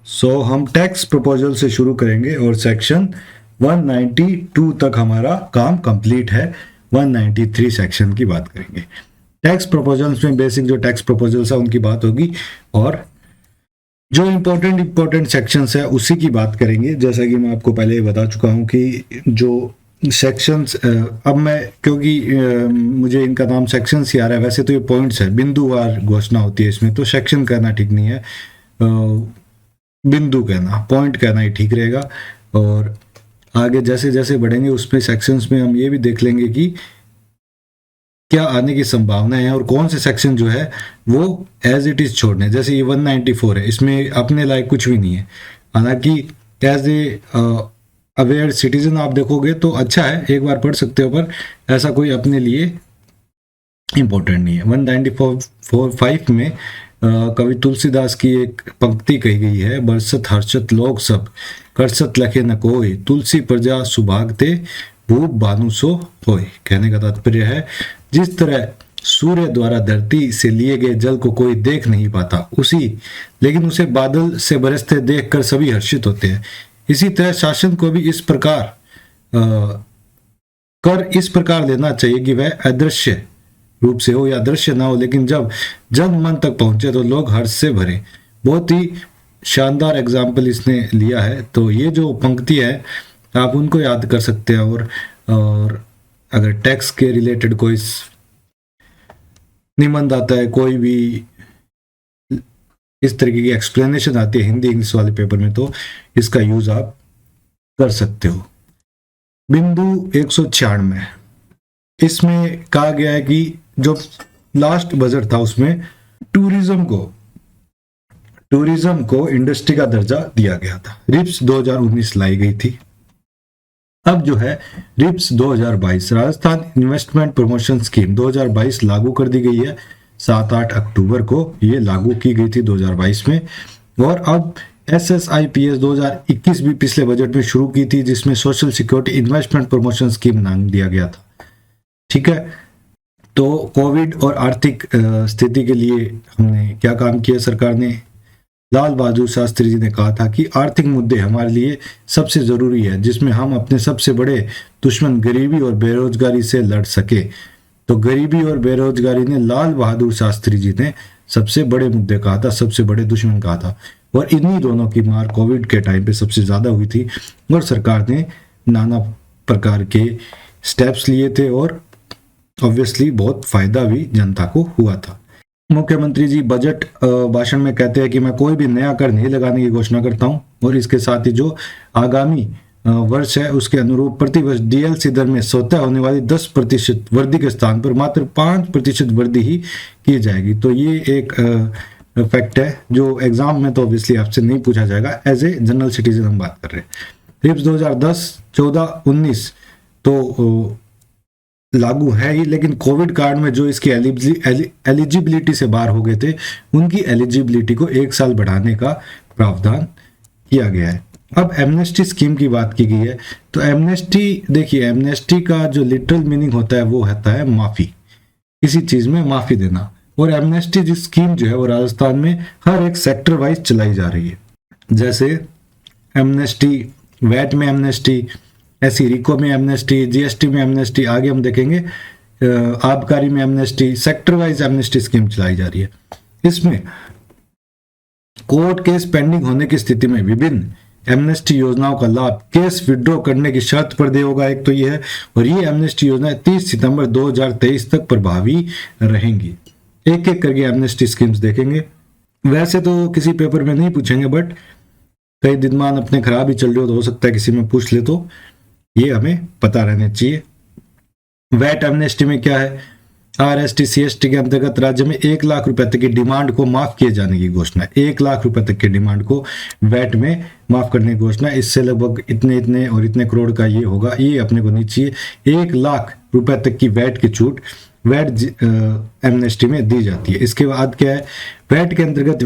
सो हम tax proposal से शुरू करेंगे और सेक्शन 192 तक हमारा काम कंप्लीट है। 193 सेक्शन की बात करेंगे। टैक्स प्रपोजल्स में बेसिक जो टैक्स प्रपोजल्स है उनकी बात होगी और जो इम्पोर्टेंट सेक्शंस है उसी की बात करेंगे। जैसा कि मैं आपको पहले ही बता चुका हूं कि जो सेक्शंस अब मैं क्योंकि मुझे इनका नाम सेक्शंस ही आ रहा है, वैसे तो ये पॉइंट्स है, बिंदुवार घोषणा होती है इसमें, तो सेक्शन कहना ठीक नहीं है, बिंदु कहना, पॉइंट कहना ही ठीक रहेगा। और आगे जैसे जैसे बढ़ेंगे उसमें सेक्शंस में हम ये भी देख लेंगे कि क्या आने की संभावना है और कौन से सेक्शन जो है वो एज इट इज छोड़ने। जैसे ये 194 है, इसमें अपने लायक कुछ भी नहीं है, हालांकि एज ए अवेयर सिटीजन आप देखोगे तो अच्छा है, एक बार पढ़ सकते हो, पर ऐसा कोई अपने लिए इंपॉर्टेंट नहीं है। 194.5 में कवि तुलसीदास की एक पंक्ति कही गई है, बरसत हर्षत लोग सब करसत लखे न कोई, तुलसी प्रजा सुभागते भूप भानु सो होय। कहने का तात्पर्य है जिस तरह सूर्य द्वारा धरती से लिए गए जल को कोई देख नहीं पाता लेकिन उसे बादल से बरसते देखकर सभी हर्षित होते हैं, इसी तरह शासन को भी इस प्रकार लेना चाहिए कि वह अदृश्य रूप से हो या दृश्य ना हो, लेकिन जब जन मन तक पहुंचे तो लोग हर्ष से भरे। बहुत ही शानदार एग्जाम्पल इसने लिया है। तो ये जो पंक्ति है आप उनको याद कर सकते हैं। और अगर टैक्स के रिलेटेड कोई निबंध आता है, कोई भी इस तरीके की एक्सप्लेनेशन आती है हिंदी इंग्लिश वाले पेपर में, तो इसका यूज आप कर सकते हो। बिंदु 196, इसमें कहा गया है कि जो लास्ट बजट था उसमें टूरिज्म को इंडस्ट्री का दर्जा दिया गया था। रिप्स 2019 लाई गई थी। अब जो है RIPS 2022 Rajasthan investment promotion scheme 2022 लागू कर दी गई है। 7-8 अक्टूबर को ये लागू की गई थी 2022 में। और अब SSIPS 2021 भी पिछले बजट में शुरू की थी, जिसमें social security investment promotion scheme नाम दिया गया था। ठीक है, तो कोविड और आर्थिक स्थिति के लिए हमने क्या काम किया, सरकार ने, लाल बहादुर शास्त्री जी ने कहा था कि आर्थिक मुद्दे हमारे लिए सबसे जरूरी है, जिसमें हम अपने सबसे बड़े दुश्मन गरीबी और बेरोजगारी से लड़ सके। तो गरीबी और बेरोजगारी ने लाल बहादुर शास्त्री जी ने सबसे बड़े मुद्दे कहा था, सबसे बड़े दुश्मन कहा था। और इन्हीं दोनों की मार कोविड के टाइम पे सबसे ज्यादा हुई थी और सरकार ने नाना प्रकार के स्टेप्स लिए थे और ऑब्वियसली बहुत फायदा भी जनता को हुआ था। मुख्यमंत्री जी बजट भाषण में कहते हैं कि मैं कोई भी नया कर नहीं लगाने की घोषणा करता हूं और इसके साथ ही जो आगामी वर्ष है उसके अनुरूप प्रतिवर्ष डीएलसी दर में स्वतः होने वाली 10% वृद्धि के स्थान पर मात्र 5% वृद्धि ही की जाएगी। तो ये एक फैक्ट है जो एग्जाम में तो ऑब्वियसली आपसे नहीं पूछा जाएगा, एज ए जनरल सिटीजन हम बात कर रहे हैं। रिप्स 2010, 14, 19 तो लागू है ही, लेकिन कोविड कार्ड में जो इसकी एलिजिबिलिटी से बाहर हो गए थे उनकी एलिजिबिलिटी को 1 साल बढ़ाने का प्रावधान किया गया है। अब एमनेस्टी स्कीम की बात की गई है, तो एमनेस्टी, देखिए एमनेस्टी का जो लिटरल मीनिंग होता है वो होता है माफी, किसी चीज में माफी देना। और एमनेस्टी जो स्कीम जो है वो राजस्थान में हर एक सेक्टर वाइज चलाई जा रही है। जैसे एमनेस्टी, वैट में एमनेस्टी, ऐसी रिको में एमनेस्टी, जीएसटी में एमनेस्टी, आगे हम देखेंगे आबकारी में amnesty, sector wise amnesty scheme चलाई जा रही है। इसमें कोर्ट केस पेंडिंग होने की स्थिति में विभिन्न एमनेस्टी योजनाओं का लाभ केस विड्रॉ करने की शर्त पर दिया होगा, एक तो ये है। और ये एमनेस्टी योजनाएं 30 सितंबर 2023 तक प्रभावी रहेंगी। एक एक करके एमनेस्टी स्कीम्स देखेंगे। वैसे तो किसी पेपर में नहीं पूछेंगे, बट कई दिनमान अपने खराब ही चल रहे हो तो हो सकता है किसी में पूछ ले, तो ये हमें पता रहना चाहिए। वैट एमनेस्टी में क्या है, RST CST के अंतर्गत राज्य में 1 लाख रुपए तक की डिमांड को माफ किए जाने की घोषणा है। 1 लाख रुपए तक की डिमांड को वैट में माफ करने की घोषणा, इससे लगभग इतने और इतने करोड़ का ये होगा, ये अपने को नहीं चाहिए। 1 लाख रुपए तक की वैट की छूट वैट एमनेस्टी में दी जाती है। इसके बाद क्या है, वैट के अंतर्गत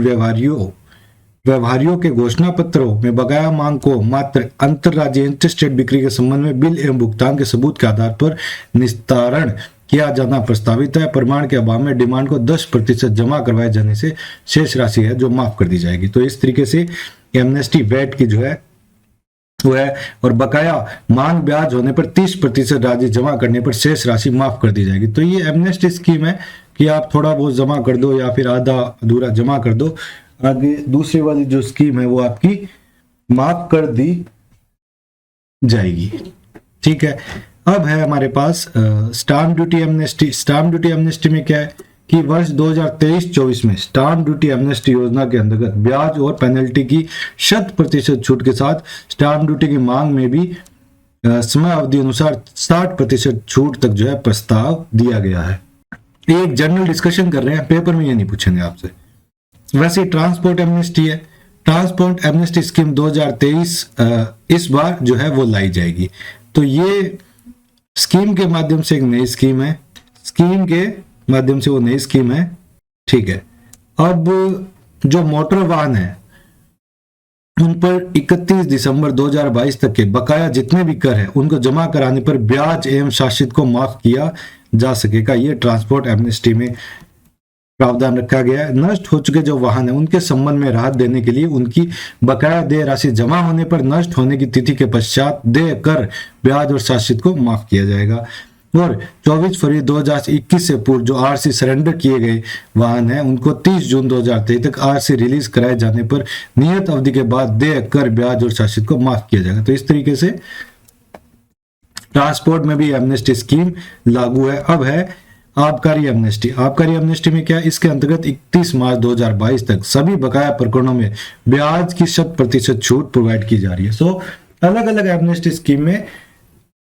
व्यवहारियों के घोषणा पत्रों में बकाया मांग को मात्र अंतरराज्यीय इंटरस्टेट बिक्री के संबंध में बिल एवं भुगतान के सबूत के आधार पर निस्तारण किया जाना प्रस्तावित है। प्रमाण के अभाव में डिमांड को 10% जमा करवाए जाने से शेष राशि है जो माफ कर दी जाएगी। तो इस तरीके से एमनेस्टी वैट की जो है वो है, और बकाया मांग ब्याज होने पर 30% राशि जमा करने पर शेष राशि माफ कर दी जाएगी। तो ये एमनेस्टी स्कीम है कि आप थोड़ा बहुत जमा कर दो या फिर आधा अधूरा जमा कर दो, आगे दूसरी वाली जो स्कीम है वो आपकी माफ कर दी जाएगी। ठीक है, अब है हमारे पास stamp duty amnesty. Stamp duty amnesty में क्या है कि वर्ष 2023-24 में स्टाम्प ड्यूटी एमनेस्टी योजना के अंतर्गत ब्याज और पेनल्टी की 100% छूट के साथ स्टाम्प ड्यूटी की मांग में भी समय अवधि अनुसार 60% छूट तक जो है प्रस्ताव दिया गया है। एक जनरल डिस्कशन कर रहे हैं, पेपर में ये नहीं पूछेंगे आपसे। वैसे ट्रांसपोर्ट एमनेस्टी है, ट्रांसपोर्ट एमनेस्टी स्कीम 2023 इस बार जो है वो लाई जाएगी। तो ये स्कीम के माध्यम से एक नई स्कीम है, स्कीम के माध्यम से वो नई स्कीम है। ठीक है, अब जो मोटर वाहन है उन पर 31 दिसंबर 2022 तक के बकाया जितने भी कर है उनको जमा कराने पर ब्याज एवं शासित को माफ किया जा सकेगा। ये ट्रांसपोर्ट एमनेस्टी में प्रावधान रखा गया है। नष्ट हो चुके जो वाहन है उनके संबंध में राहत देने के लिए उनकी बकाया देय राशि जमा होने पर नष्ट होने की तिथि के पश्चात देय कर ब्याज और शासित को माफ किया जाएगा। और 24 फरवरी 2021 से पूर्व जो आरसी सरेंडर किए गए वाहन हैं उनको 30 जून 2023 तक आरसी रिलीज कराए जाने पर नियत अवधि के बाद देय कर ब्याज और शासित को माफ किया जाएगा। तो इस तरीके से ट्रांसपोर्ट में भी एमनेस्टी स्कीम लागू है। अब है आबकारी एमनेस्टी। आबकारी एमनेस्टी में क्या, इसके अंतर्गत 31 मार्च 2022 तक सभी बकाया प्रकरणों में ब्याज की 100% छूट प्रोवाइड की जा रही है। सो अलग अलग एमनेस्टी स्कीम में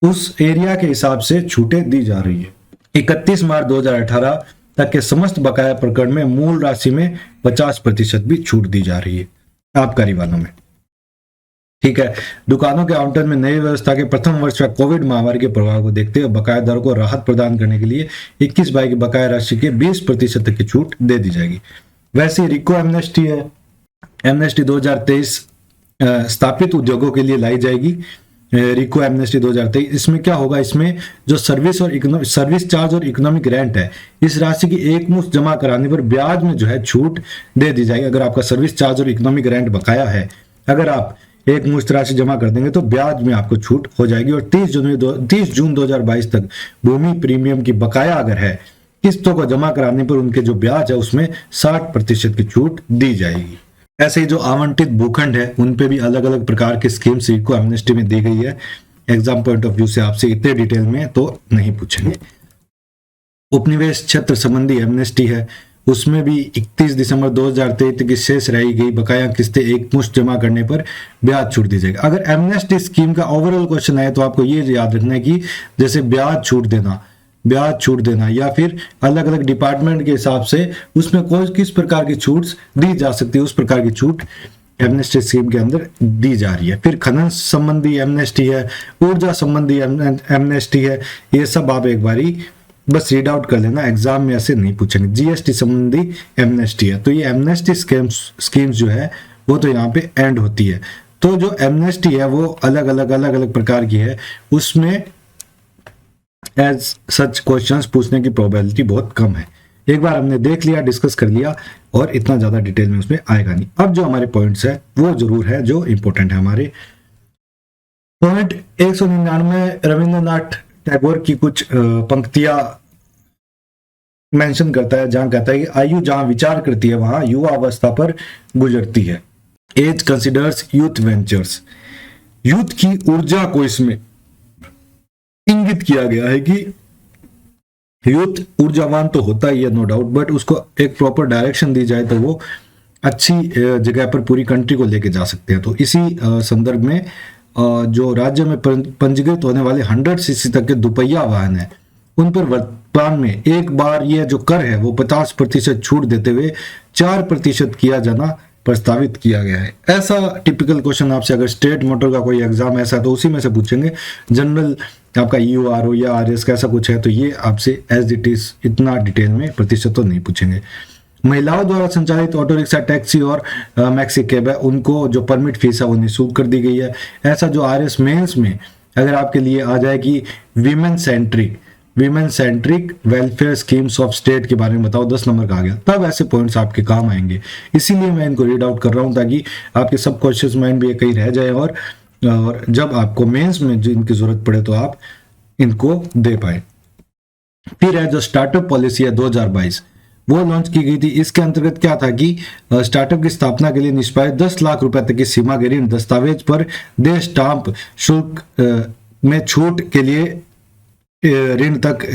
उस एरिया के हिसाब से छूटें दी जा रही है। 31 मार्च 2018 तक के समस्त बकाया प्रकरण में मूल राशि में 50% भी छूट दी जा रही है आबकारी वालों में। ठीक है, दुकानों के आवंटन में नई व्यवस्था के प्रथम वर्ष में कोविड महामारी के प्रभाव को देखते हुए बकायादारों को राहत प्रदान करने के लिए 21 बाई की बकाया राशि के 20% तक की छूट दे दी जाएगी। वैसे रिको एमनेस्टी है, एमनेस्टी 2023 स्थापित उद्योगों के लिए लाई जाएगी। रिको एमनेस्टी 2023 इसमें क्या होगा, इसमें जो सर्विस चार्ज और इकोनॉमिक रेंट है इस राशि की एक मुश्त जमा कराने पर ब्याज में जो है छूट दे दी जाएगी। अगर आपका सर्विस चार्ज और इकोनॉमिक रेंट बकाया है, अगर आप एक मुश्त राशि जमा कर देंगे तो ब्याज में आपको छूट हो जाएगी। और 30 जून 2022 तक भूमि प्रीमियम की बकाया अगर है किस्तों को जमा कराने पर उनके जो ब्याज है उसमें 60% की छूट दी जाएगी। ऐसे ही जो आवंटित भूखंड है उन पे भी अलग अलग प्रकार की स्कीम्स को एमनेस्टी में दी गई है। एग्जाम पॉइंट ऑफ व्यू से आपसे इतने डिटेल में तो नहीं पूछेंगे। उपनिवेश क्षेत्र संबंधी एमनेस्टी है, उसमें भी 31 दिसंबर 2023 तक की शेष रही गई बकाया किस्तें एक मुश्त जमा करने पर ब्याज छूट दी जाएगी। अगर एमनेस्टी स्कीम का ओवरऑल क्वेश्चन आए तो आपको ये याद रखना है कि जैसे ब्याज छूट देना या फिर अलग अलग डिपार्टमेंट के हिसाब से उसमें कोई किस प्रकार की छूट दी जा सकती है, उस प्रकार की छूट एमनेस्टी स्कीम के अंदर दी जा रही है। फिर खनन संबंधी एमनेस्टी है, ऊर्जा संबंधी एमनेस्टी है, ये सब आप एक बारी बस रीड आउट कर लेना, एग्जाम में ऐसे नहीं पूछेंगे। जीएसटी संबंधी एमनेस्टी है, तो ये एमनेस्टी स्कीम्स जो है वो तो यहाँ पे एंड होती है। तो जो एमनेस्टी है वो अलग अलग प्रकार की है, उसमें एज सच क्वेश्चंस पूछने की प्रोबेबिलिटी बहुत कम है। एक बार हमने देख लिया, डिस्कस कर लिया और इतना ज्यादा डिटेल में उसमें आएगा नहीं। अब जो हमारे पॉइंट्स है वो जरूर है जो इंपॉर्टेंट है हमारे। पॉइंट 199 रविंद्रनाथ टैगोर की कुछ पंक्तियां मेंशन करता है, जहां कहता है कि आयु जहां विचार करती है वहां युवा अवस्था पर गुजरती है। Age considers youth ventures. Youth की ऊर्जा को इसमें इंगित किया गया है कि यूथ ऊर्जावान तो होता ही है नो डाउट, बट उसको एक प्रॉपर डायरेक्शन दी जाए तो वो अच्छी जगह पर पूरी कंट्री को लेके जा सकते हैं। तो इसी संदर्भ में जो राज्य में पंजीकृत होने वाले 100 सीसी तक के दुपहिया वाहन है उन पर वर्तमान में एक बार ये जो कर है वो 50% छूट देते हुए 4% किया जाना प्रस्तावित किया गया है। ऐसा टिपिकल क्वेश्चन आपसे अगर स्टेट मोटर का कोई एग्जाम ऐसा तो उसी में से पूछेंगे। जनरल आपका यूआरओ या आरएस कैसा कुछ है तो ये आपसे एज इट इज इतना डिटेल में प्रतिशत तो नहीं पूछेंगे। महिलाओं द्वारा संचालित ऑटो रिक्शा, टैक्सी और मैक्सी कैब है उनको जो परमिट फीस है वो निःशुल्क कर दी गई है। ऐसा जो आरएस मेंस में अगर आपके लिए आ जाए कि women centric women centric welfare schemes of state के बारे में बताओ, 10 नंबर का आ गया। तब ऐसे पॉइंट्स आपके काम आएंगे, इसीलिए मैं इनको रीड आउट कर रहा हूं ताकि आपके सब कॉन्शियस माइंड भी ये कहीं रह जाए और जब आपको मेंस में जो इनकी जरूरत पड़े तो आप इनको दे पाए। फिर है जो स्टार्टअप पॉलिसी है 2022, वो लॉन्च की गई थी। इसके अंतर्गत क्या था कि स्टार्टअप की स्थापना के लिए निष्पादित 10 लाख रुपए तक की सीमा के ऋण दस्तावेज पर देश स्टाम्प शुल्क में छूट के लिए ऋण तक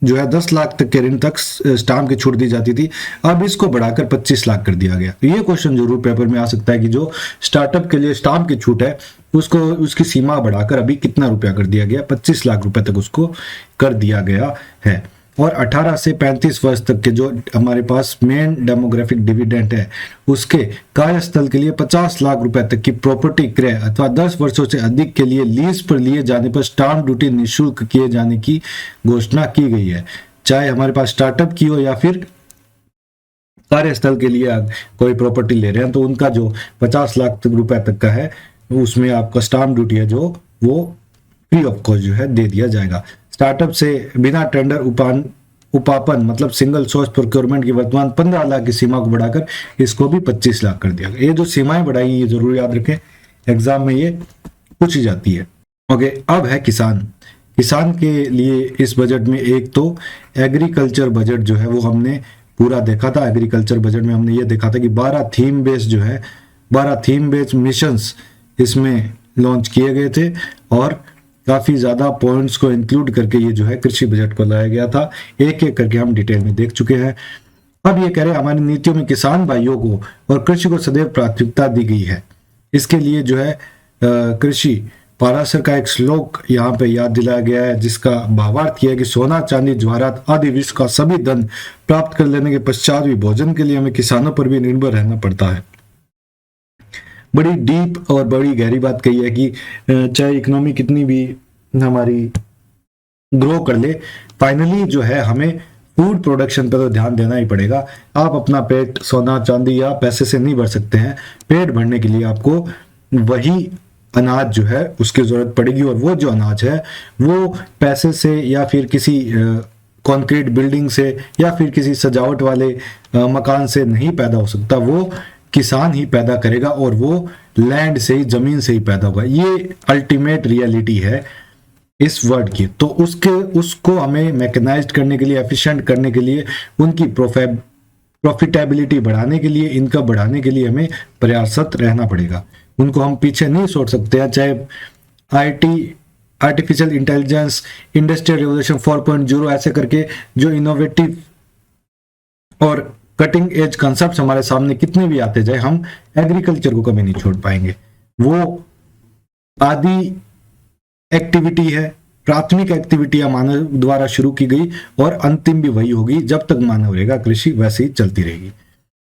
जो है 10 लाख तक के ऋण तक स्टाम्प की छूट दी जाती थी। अब इसको बढ़ाकर 25 लाख कर दिया गया। ये क्वेश्चन जरूर पेपर में आ सकता है कि जो स्टार्टअप के लिए स्टाम्प की छूट है उसको उसकी सीमा बढ़ाकर अभी कितना रुपया कर दिया गया, 25 लाख रुपए तक उसको कर दिया गया है। और 18 से 35 वर्ष तक के जो हमारे पास मेन डेमोग्राफिक डिविडेंड है उसके कार्यस्थल के लिए 50 लाख रुपए तक की प्रॉपर्टी क्रय अथवा 10 वर्षों से अधिक के लिए लीज पर लिए जाने पर स्टाम्प ड्यूटी निःशुल्क किए जाने की घोषणा की गई है। चाहे हमारे पास स्टार्टअप की हो या फिर कार्यस्थल के लिए कोई प्रॉपर्टी ले रहे हैं तो उनका जो 50 लाख रुपए तक का है उसमें आपका स्टाम्प ड्यूटी है जो वो फ्री ऑफ कॉस्ट जो है दे दिया जाएगा। स्टार्टअप से बिना टेंडर उपापन मतलब सिंगल सोर्स प्रोक्योरमेंट की वर्तमान 15 लाख की सीमा को बढ़ाकर इसको भी 25 लाख कर दिया गया। ये जो सीमाएं बढ़ाई ये जरूर याद रखें, एग्जाम में ये पूछी जाती है। ओके, अब है किसान। किसान के लिए इस बजट में एक तो एग्रीकल्चर बजट जो है वो हमने पूरा देखा था। एग्रीकल्चर बजट में हमने ये देखा था कि 12 थीम बेस्ड जो है 12 थीम बेस्ड मिशंस इसमें लॉन्च किए गए थे और काफी ज्यादा पॉइंट्स को इंक्लूड करके ये जो है कृषि बजट को लाया गया था। एक एक करके हम डिटेल में देख चुके हैं। अब ये कह रहे हैं हमारी नीतियों में किसान भाइयों को और कृषि को सदैव प्राथमिकता दी गई है। इसके लिए जो है कृषि पाराशर का एक श्लोक यहाँ पे याद दिलाया गया है जिसका भावार्थ यह है कि सोना चांदी जवाहरात आदि विश्व का सभी धन प्राप्त कर लेने के पश्चात भी भोजन के लिए हमें किसानों पर भी निर्भर रहना पड़ता है। बड़ी डीप और बड़ी गहरी बात कही है कि चाहे इकोनॉमी कितनी भी हमारी ग्रो कर ले, फाइनली जो है हमें फूड प्रोडक्शन पर तो ध्यान देना ही पड़ेगा। आप अपना पेट सोना चांदी या पैसे से नहीं भर सकते हैं। पेट भरने के लिए आपको वही अनाज जो है उसकी जरूरत पड़ेगी और वो जो अनाज है वो पैसे से या फिर किसी कंक्रीट बिल्डिंग से या फिर किसी सजावट वाले मकान से नहीं पैदा हो सकता। वो किसान ही पैदा करेगा और वो लैंड से ही जमीन से ही पैदा होगा। ये अल्टीमेट रियलिटी है इस वर्ड की। तो उसको हमें मैकेनाइज्ड करने के लिए, एफिशिएंट करने के लिए, उनकी प्रॉफिटेबिलिटी बढ़ाने के लिए, इनकम बढ़ाने के लिए हमें प्रयासरत रहना पड़ेगा। उनको हम पीछे नहीं छोड़ सकते हैं। चाहे IT, artificial intelligence, industrial revolution 4.0 ऐसे करके जो इनोवेटिव और कटिंग एज कंसेप्ट हमारे सामने कितने भी आते जाए, हम एग्रीकल्चर को कभी नहीं छोड़ पाएंगे। वो आदि एक्टिविटी है, प्राथमिक एक्टिविटी मानव द्वारा शुरू की गई और अंतिम भी वही होगी। जब तक मानव रहेगा कृषि वैसे ही चलती रहेगी।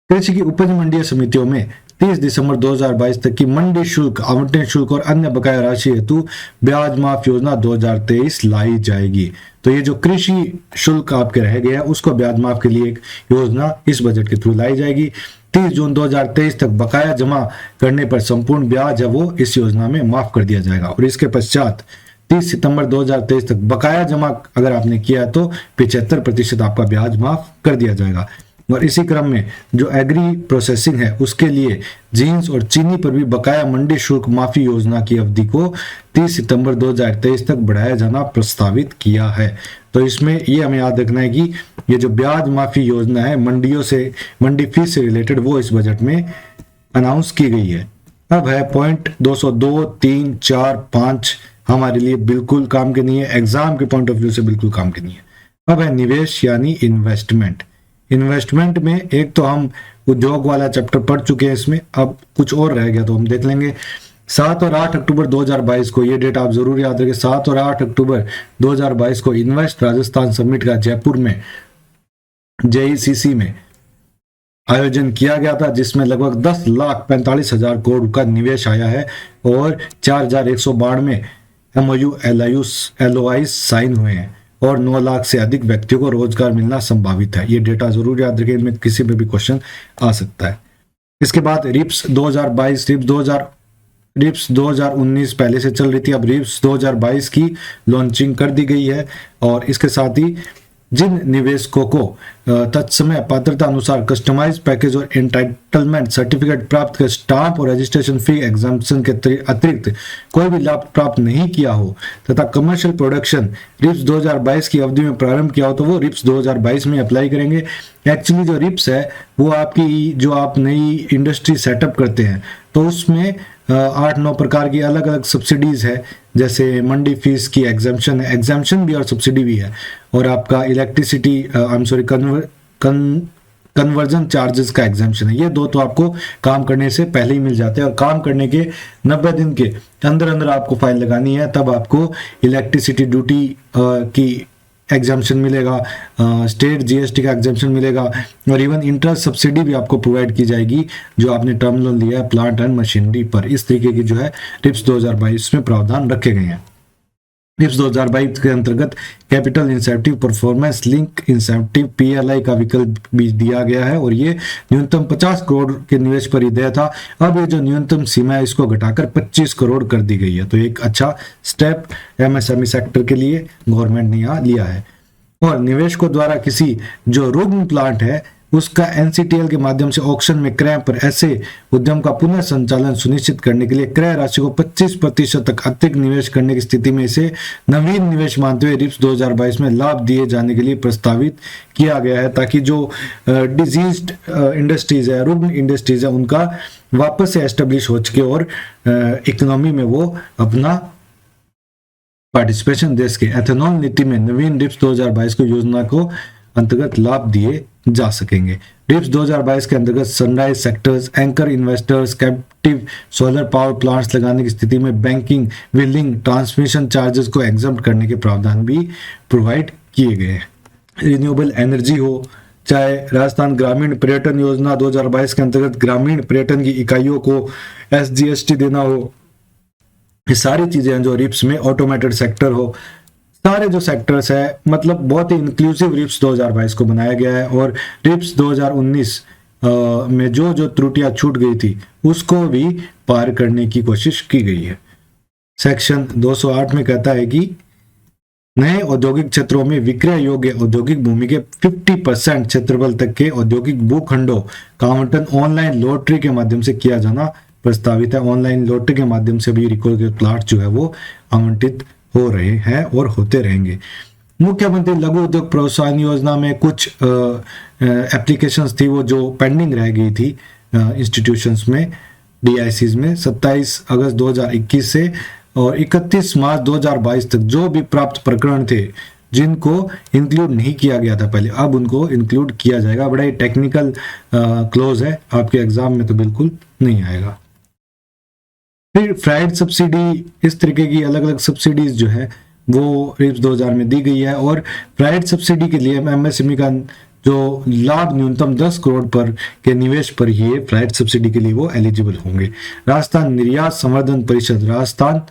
कृषि की उपज मंडियों समितियों में 30 दिसंबर 2022 तक की मंडी शुल्क, आवंटन शुल्क और अन्य बकाया राशि हेतु ब्याज माफ योजना 2023 लाई जाएगी। तो ये जो कृषि शुल्क आपके रह गए हैं उसको ब्याज माफ के लिए एक योजना इस बजट के थ्रू लाई जाएगी। 30 जून 2023 तक बकाया जमा करने पर संपूर्ण ब्याज है वो इस योजना में माफ कर दिया जाएगा और इसके पश्चात 30 सितंबर 2023 तक बकाया जमा अगर आपने किया तो 75% आपका ब्याज माफ कर दिया जाएगा। और इसी क्रम में जो एग्री प्रोसेसिंग है उसके लिए जींस और चीनी पर भी बकाया मंडी शुल्क माफी योजना की अवधि को 30 सितंबर 2023 तक बढ़ाया जाना प्रस्तावित किया है। तो इसमें ये हमें याद रखना है कि ये जो ब्याज माफी योजना है मंडियों से, मंडी फीस से रिलेटेड, वो इस बजट में अनाउंस की गई है। अब है पॉइंट 202, 3, 4, 5 हमारे लिए बिल्कुल काम के नहीं है, एग्जाम के पॉइंट ऑफ व्यू से बिल्कुल काम के नहीं है। अब है निवेश यानी इन्वेस्टमेंट। इन्वेस्टमेंट में एक तो हम उद्योग वाला चैप्टर पढ़ चुके हैं, इसमें अब कुछ और रह गया तो हम देख लेंगे। 7 और 8 अक्टूबर 2022 को, ये डेट आप जरूर याद रखें, 7 और 8 अक्टूबर 2022 को इन्वेस्ट राजस्थान समिट का जयपुर में जेईसीसी में आयोजन किया गया था, जिसमें लगभग 10,45,000 करोड़ का निवेश आया है और 4,192 MOU LOI साइन हुए हैं और 9 लाख से अधिक व्यक्तियों को रोजगार मिलना संभावित है। ये डेटा जरूर याद रखें, इनमें किसी में भी क्वेश्चन आ सकता है। इसके बाद रिप्स 2022, रिप्स रिप्स 2019 पहले से चल रही थी, अब रिप्स 2022 की लॉन्चिंग कर दी गई है। और इसके साथ ही जिन निवेशकों को तत्समय पात्रता अनुसार कस्टमाइज पैकेज और एंटाइटलमेंट सर्टिफिकेट प्राप्त कर स्टाम्प और रजिस्ट्रेशन फी एग्जाम्पशन के अतिरिक्त कोई भी लाभ प्राप्त नहीं किया हो तथा कमर्शियल प्रोडक्शन रिप्स 2022 की अवधि में प्रारंभ किया हो तो वो रिप्स 2022 में अप्लाई करेंगे। एक्चुअली जो रिप्स है वो आपकी जो आप नई इंडस्ट्री सेटअप करते हैं तो उसमें 8-9 प्रकार की अलग अलग सब्सिडीज है, जैसे मंडी फीस की एग्जाम्पशन है, एग्जाम्पशन भी और सब्सिडी भी है, और आपका electricity I am sorry conversion charges का एग्जाम्पशन है। ये दो तो आपको काम करने से पहले ही मिल जाते हैं और काम करने के 90 दिन के अंदर अंदर आपको फाइल लगानी है, तब आपको इलेक्ट्रिसिटी ड्यूटी की एग्जाम्पशन मिलेगा, स्टेट जीएसटी का एग्जाम्पशन मिलेगा, और इवन इंटरेस्ट सब्सिडी भी आपको प्रोवाइड की जाएगी जो आपने टर्म लोन लिया है प्लांट एंड मशीनरी पर। इस तरीके की जो है रिप्स 2022 में प्रावधान रखे गए हैं। रिप्स 2022 के अंतर्गत capital incentive performance link incentive PLI का विकल्प भी दिया गया है और ये न्यूनतम 50 करोड़ के निवेश पर ही दिया था। अब ये जो न्यूनतम सीमा है इसको घटाकर 25 करोड़ कर दी गई है, तो एक अच्छा स्टेप एमएसएमई सेक्टर के लिए गवर्नमेंट ने यहाँ लिया है। और निवेशकों द्वारा किसी जो रुग्ण प्लांट है उसका एनसीटीएल के माध्यम से ऑक्शन में क्रय पर ऐसे उद्यम का पुनः संचालन सुनिश्चित करने के लिए क्रय राशि को 25% तक अतिरिक्त निवेश करने की स्थिति में इसे नवीन निवेश मानते हुए रिप्स 2022 में लाभ दिए जाने के लिए प्रस्तावित किया गया है, ताकि जो डिजीज्ड इंडस्ट्रीज है, रुग्ण इंडस्ट्रीज है, उनका वापस से एस्टेब्लिश हो सके और इकोनॉमी में वो अपना पार्टिसिपेशन दे सके। एथेनॉल नीति में नवीन रिप्स 2022 को योजना को अंतर्गत लाभ दिए जा सकेंगे। रिप्स 2022 के अंतर्गत sunrise sectors, anchor investors, captive solar power plants लगाने की स्थिति में बैंकिंग, बिलिंग, ट्रांसमिशन चार्जेस को एग्जम्प्ट करने के प्रावधान भी प्रोवाइड किए गए हैं। रिन्यूएबल एनर्जी हो, चाहे राजस्थान ग्रामीण पर्यटन योजना 2022 के अंतर्गत ग्रामीण पर्यटन की इकाइयों को एसजीएसटी देना हो, ये सारी चीजें हैं जो रिप्स में, ऑटोमेटेड सेक्टर हो, सारे जो सेक्टर्स है, मतलब बहुत ही इंक्लूसिव रिप्स 2022 को बनाया गया है। और रिप्स 2019 में जो जो त्रुटियां छूट गई थी उसको भी पार करने की कोशिश की गई है। सेक्शन 208 में कहता है कि नए औद्योगिक क्षेत्रों में विक्रय योग्य औद्योगिक भूमि के 50% क्षेत्रफल तक के औद्योगिक भूखंडों का आवंटन ऑनलाइन लॉटरी के माध्यम से किया जाना प्रस्तावित है। ऑनलाइन लॉटरी के माध्यम से भी रिकॉर्ड के प्लाट जो है वो आवंटित हो रहे हैं और होते रहेंगे। मुख्यमंत्री लघु उद्योग प्रोत्साहन योजना में कुछ एप्लीकेशंस थी वो जो पेंडिंग रह गई थी इंस्टीट्यूशंस में, डीआईसीज में 27 अगस्त 2021 से और 31 मार्च 2022 तक जो भी प्राप्त प्रकरण थे जिनको इंक्लूड नहीं किया गया था पहले, अब उनको इंक्लूड किया जाएगा। बड़ा ही टेक्निकल क्लोज है, आपके एग्जाम में तो बिल्कुल नहीं आएगा। फिर फ्राइड सब्सिडी, इस तरीके की अलग अलग सब्सिडीज जो है वो रिप्स 2000 में दी गई है। और फ्राइड सब्सिडी के लिए एमएसएमई का जो लाभ न्यूनतम 10 करोड़ पर के निवेश पर ही फ्राइड सब्सिडी के लिए वो एलिजिबल होंगे। राजस्थान निर्यात संवर्धन परिषद, राजस्थान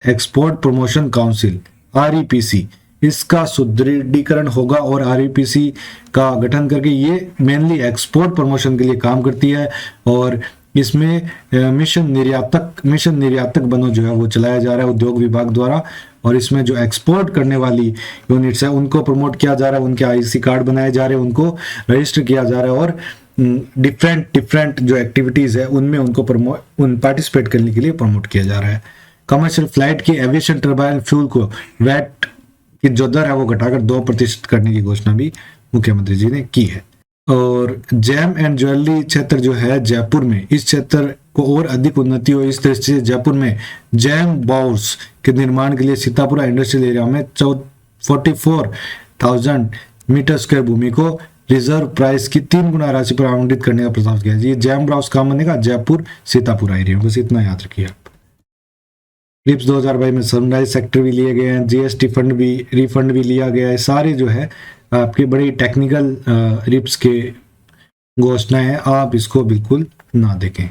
एक्सपोर्ट प्रमोशन काउंसिल आरईपीसी, इसका सुदृढ़ीकरण होगा और आरईपीसी का गठन करके ये मेनली एक्सपोर्ट प्रमोशन के लिए काम करती है। और इसमें मिशन निर्यातक बनो जो है वो चलाया जा रहा है उद्योग विभाग द्वारा, और इसमें जो एक्सपोर्ट करने वाली यूनिट्स है उनको प्रमोट किया जा रहा है, उनके आईसी कार्ड बनाए जा रहे हैं, उनको रजिस्टर किया जा रहा है और डिफरेंट जो एक्टिविटीज है उनमें उनको पार्टिसिपेट करने के लिए प्रमोट किया जा रहा है। कमर्शियल फ्लाइट की एविएशन टर्बाइन फ्यूल को वैट की जो दर है वो घटाकर 2% करने की घोषणा भी मुख्यमंत्री जी ने की है। और जेम एंड ज्वेलरी क्षेत्र जो है जयपुर में, इस क्षेत्र को और अधिक उन्नति हो इस दृष्टि से जयपुर में जैम बाउस के निर्माण के लिए सीतापुरा इंडस्ट्रियल एरिया में 44,000 मीटर स्क्वायर भूमि को रिजर्व प्राइस की 3 गुना राशि पर आवंटित करने का प्रस्ताव किया। ये जैम बाउस काम बनेगा जयपुर सीतापुरा एरिया, बस इतना याद रखिए आप। रिप्स 2022 में सनराइज सेक्टर भी लिए गए हैं, जीएसटी फंड भी, रिफंड भी लिया गया है। सारे जो है आपकी बड़ी टेक्निकल रिप्स के घोषणाएं हैं, आप इसको बिल्कुल ना देखें।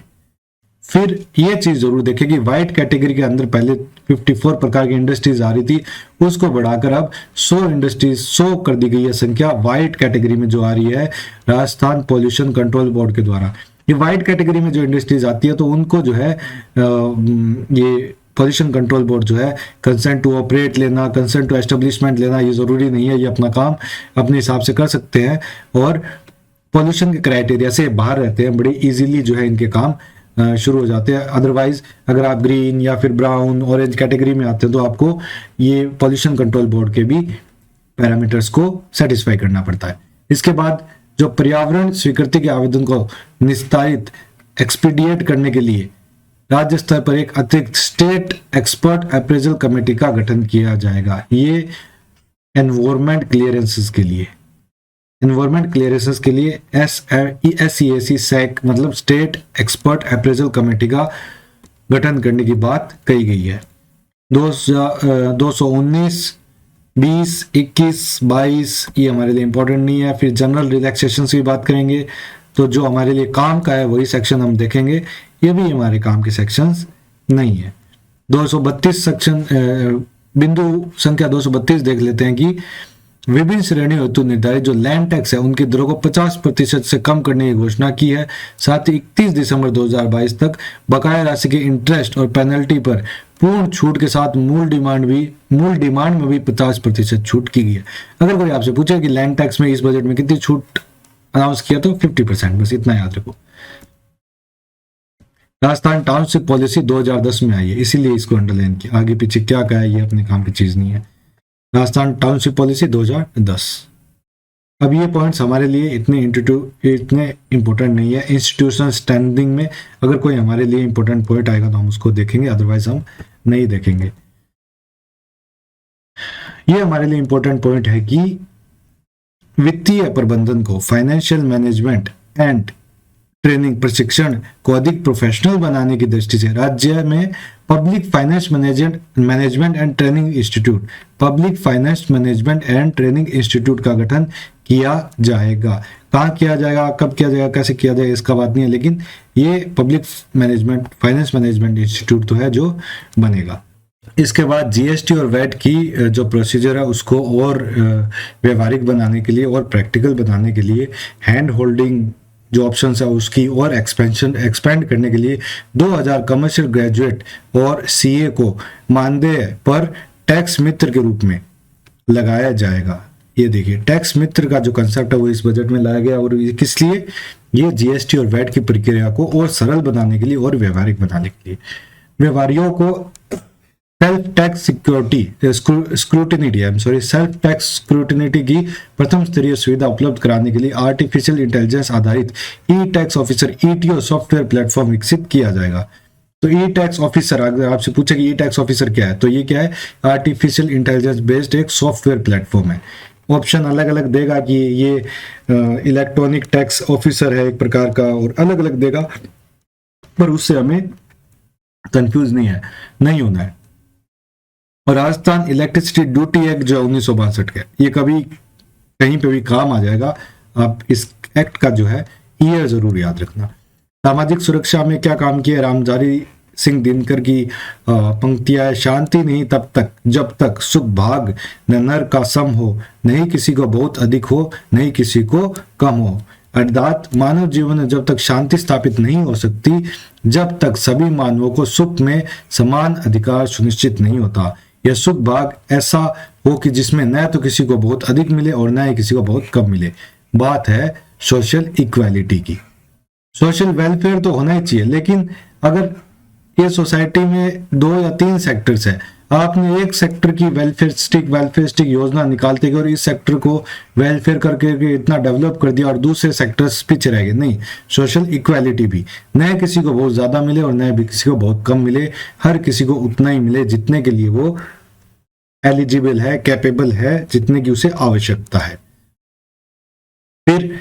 फिर ये चीज जरूर देखें कि व्हाइट कैटेगरी के अंदर पहले 54 प्रकार की इंडस्ट्रीज आ रही थी, उसको बढ़ाकर अब 100 इंडस्ट्रीज 100 कर दी गई है संख्या व्हाइट कैटेगरी में जो आ रही है राजस्थान पॉल्यूशन कंट्रोल बोर्ड के द्वारा। ये वाइड कैटेगरी में जो इंडस्ट्रीज आती है तो उनको जो है ये पोल्यूशन कंट्रोल बोर्ड जो है कंसेंट टू ऑपरेट लेना, कंसेंट टू एस्टेब्लिशमेंट लेना ये ज़रूरी नहीं है, ये अपना काम अपने हिसाब से कर सकते हैं और पोल्यूशन के क्राइटेरिया से बाहर रहते हैं, बड़े इजीली जो है इनके काम शुरू हो जाते हैं। अदरवाइज अगर आप ग्रीन या फिर ब्राउन ऑरेंज कैटेगरी में आते हैं तो आपको ये पोल्यूशन कंट्रोल बोर्ड के भी पैरामीटर्स को सेटिस्फाई करना पड़ता है। इसके बाद जो पर्यावरण स्वीकृति के आवेदन को निस्तारित एक्सपीडिएट करने के लिए राज्य स्तर पर एक अतिरिक्त स्टेट एक्सपर्ट अप्रेजल कमेटी का गठन किया जाएगा। ये एनवायरमेंट क्लियरेंसेस के लिए, एनवायरमेंट क्लियरेंसेस के लिए SEAC SEC मतलब स्टेट एक्सपर्ट अप्रेजल कमेटी का गठन करने की बात कही गई है। 219, 20, 21, 22 ये हमारे लिए इंपॉर्टेंट नहीं है। फिर जनरल रिलैक्सेशन की बात करेंगे तो जो हमारे लिए काम का है वही सेक्शन हम देखेंगे, ये भी हमारे काम के सेक्शंस नहीं है। 232 सेक्शन बिंदु संख्या 232 देख लेते हैं कि विभिन्न श्रेणियों हेतु निर्धारित जो लैंड टैक्स है उनकी दरों को 50% से कम करने की घोषणा की है। साथ ही 31 दिसंबर 2022 तक बकाया राशि के इंटरेस्ट और पेनल्टी पर पूर्ण छूट के साथ मूल डिमांड में भी 50% छूट की गई है। अगर कोई आपसे पूछे कि लैंड टैक्स में इस बजट में कितनी छूट अनाउंस किया तो 50%, बस इतना याद रखो। राजस्थान टाउनशिप पॉलिसी 2010 में आई है, इसीलिए इसको अंडरलाइन किया। आगे पीछे क्या है ये अपने काम की चीज नहीं है। Rajasthan township policy 2010। अब ये पॉइंट्स हमारे लिए इतने इंपॉर्टेंट नहीं है। इंस्टीट्यूशनल स्टैंडिंग में अगर कोई हमारे लिए इंपॉर्टेंट पॉइंट आएगा तो हम उसको देखेंगे, अदरवाइज हम नहीं देखेंगे। ये हमारे लिए इंपॉर्टेंट पॉइंट है कि वित्तीय प्रबंधन को, फाइनेंशियल मैनेजमेंट एंड ट्रेनिंग प्रशिक्षण को अधिक प्रोफेशनल बनाने की दृष्टि से राज्य में public finance management and training institute, public finance management and training institute का गठन किया जाएगा। कहाँ किया जाएगा, कब किया जाएगा, कैसे किया जाएगा इसका बात नहीं है, लेकिन ये पब्लिक फाइनेंस मैनेजमेंट इंस्टीट्यूट तो है जो बनेगा। इसके बाद जीएसटी और वैट की जो प्रोसीजर है उसको और व्यवहारिक बनाने के लिए और प्रैक्टिकल बनाने के लिए हैंड होल्डिंग जो ऑप्शंस है उसकी और एक्सपेंड करने के लिए 2000 कमर्शियल ग्रेजुएट और सीए को मानदेय पर टैक्स मित्र के रूप में लगाया जाएगा। ये देखिए टैक्स मित्र का जो कंसेप्ट है वो इस बजट में लाया गया और किस लिए, ये जीएसटी और वैट की प्रक्रिया को और सरल बनाने के लिए और व्यवहारिक बनाने के लिए। व्यापारियों को सेल्फ टैक्स स्क्रूटिनिटी की प्रथम स्तरीय सुविधा उपलब्ध कराने के लिए आर्टिफिशियल इंटेलिजेंस आधारित e tax officer ETO software platform विकसित किया जाएगा। तो ई टैक्स ऑफिसर, अगर आपसे पूछे कि ई टैक्स ऑफिसर क्या है तो ये क्या है, आर्टिफिशियल इंटेलिजेंस बेस्ड एक सॉफ्टवेयर प्लेटफॉर्म है। ऑप्शन अलग अलग देगा कि ये इलेक्ट्रॉनिक टैक्स ऑफिसर है एक प्रकार का और अलग अलग देगा, पर उससे हमें कंफ्यूज नहीं होना है। और राजस्थान इलेक्ट्रिसिटी ड्यूटी एक्ट जो है 1962 का, ये कभी कहीं पे भी काम आ जाएगा, आप इस एक्ट का जो है ईयर जरूर याद रखना। सामाजिक सुरक्षा में क्या काम किया, रामजारी सिंह दिनकर की पंक्तियां, शांति नहीं तब तक जब तक सुख भाग न नर का सम हो, नहीं किसी को बहुत अधिक हो नहीं किसी को कम हो। अर्थात मानव जीवन में जब तक शांति स्थापित नहीं हो सकती, जब तक सभी मानवों को सुख में समान अधिकार सुनिश्चित नहीं होता। यह सुख भाग ऐसा हो कि जिसमें न तो किसी को बहुत अधिक मिले और न ही किसी को बहुत कम मिले। बात है सोशल इक्वालिटी की। सोशल वेलफेयर तो होना ही चाहिए, लेकिन अगर ये सोसाइटी में 2 या 3 सेक्टर्स है, आपने एक सेक्टर की वेलफेयर स्टिक योजना निकालते गए और इस सेक्टर को वेलफेयर करके इतना डेवलप कर दिया और दूसरे सेक्टर्स पीछे रह गए। नहीं, सोशल इक्वालिटी भी, न किसी को बहुत ज्यादा मिले और न भी किसी को बहुत कम मिले, हर किसी को उतना ही मिले जितने के लिए वो एलिजिबल है, कैपेबल है, जितने की उसे आवश्यकता है। फिर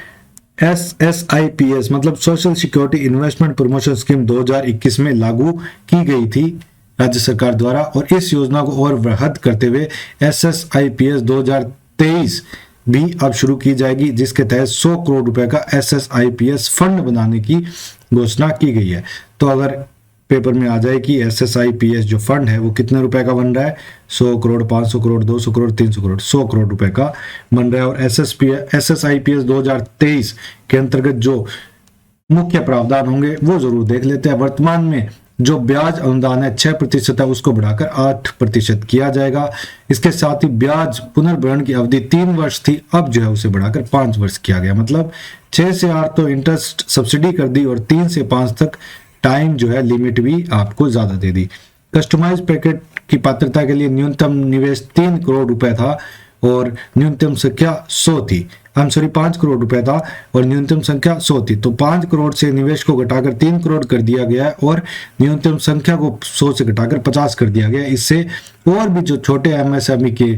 SSIPS मतलब social security investment promotion scheme 2021 में लागू की गई थी राज्य सरकार द्वारा, और इस योजना को और वृहद करते हुए SSIPS 2023 भी अब शुरू की जाएगी, जिसके तहत 100 करोड़ रुपए का SSIPS फंड बनाने की घोषणा की गई है। तो अगर पेपर में आ जाए कि SSIPS जो फंड है वो कितने रुपए का बन रहा है, 100 करोड़, 500 करोड़, 200 करोड़, 300 करोड़, 100 करोड़ रुपए का बन रहा है। और SSIPS 2023 के अंतर्गत जो मुख्य प्रावधान होंगे वो जरूर देख लेते हैं। वर्तमान में जो ब्याज अनुदान है 6% है, उसको बढ़ाकर 8% किया जाएगा। इसके साथ ही ब्याज पुनर्भरण की अवधि 3 वर्ष थी, अब जो है उसे बढ़ाकर 5 वर्ष किया गया। मतलब 6 से 8 तो इंटरेस्ट सब्सिडी कर दी और 3 से 5 तक टाइम जो है लिमिट भी आपको ज्यादा दे दी। कस्टमाइज पैकेट की पात्रता के लिए न्यूनतम निवेश 3 करोड़ रुपए था और न्यूनतम संख्या 100 थी। 5 करोड़ रुपए था और न्यूनतम संख्या 100 थी। तो 5 करोड़ से निवेश को घटाकर 3 करोड़ कर दिया गया है और न्यूनतम संख्या को 100 से घटाकर 50 कर दिया गया है। इससे और भी जो छोटे एमएसएमई के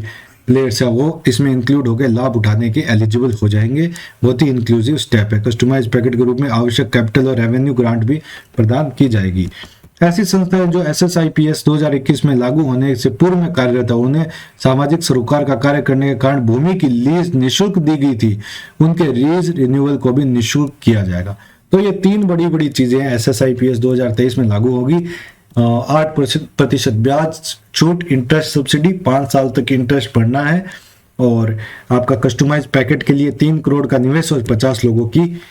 प्लेयर्स है वो इसमें इंक्लूड होकर लाभ उठाने के एलिजिबल हो जाएंगे। बहुत ही इंक्लूसिव स्टेप है। कस्टमाइज पैकेट के रूप में आवश्यक कैपिटल और रेवेन्यू ग्रांट भी प्रदान की जाएगी। ऐसी संस्थाएं जो SSIPS 2021 में लागू होने से पूर्व में कार्यरत है, उन्हें सामाजिक सरोकार का कार्य करने के कारण भूमि की लीज निःशुल्क दी गई थी, उनके लीज रिन्यूअल को भी निःशुल्क किया जाएगा। तो ये 3 बड़ी बड़ी चीजें SSIPS 2023 में लागू होगी। 8% ब्याज छूट, इंटरेस्ट सब्सिडी, 5 साल तक इंटरेस्ट भरना है और आपका कस्टमाइज पैकेट के लिए 3 करोड़ का निवेश और 50 लोगों की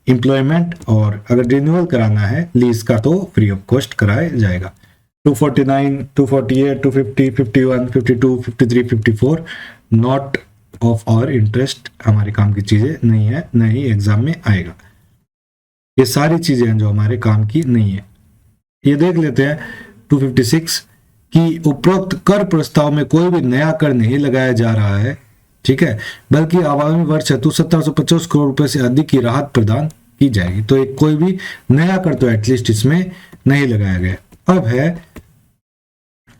एम्प्लॉयमेंट, और अगर रिन्यूअल कराना है लीज का तो फ्री ऑफ कॉस्ट कराया जाएगा। 249, 248, 250, 51, 52, 53, 54 नॉट ऑफ और इंटरेस्ट हमारे काम की चीजें नहीं है, नहीं एग्जाम में आएगा। ये सारी चीजें हैं जो हमारे काम की नहीं है। ये देख लेते हैं 256 कि उपरोक्त कर प्रस्ताव में कोई भी नया कर नहीं लगाया जा रहा है, ठीक है, बल्कि आगामी वर्ष हेतु 1750 करोड़ रुपए से अधिक की राहत प्रदान की जाएगी। तो एक कोई भी नया कर तो एटलीस्ट इसमें नहीं लगाया गया। अब है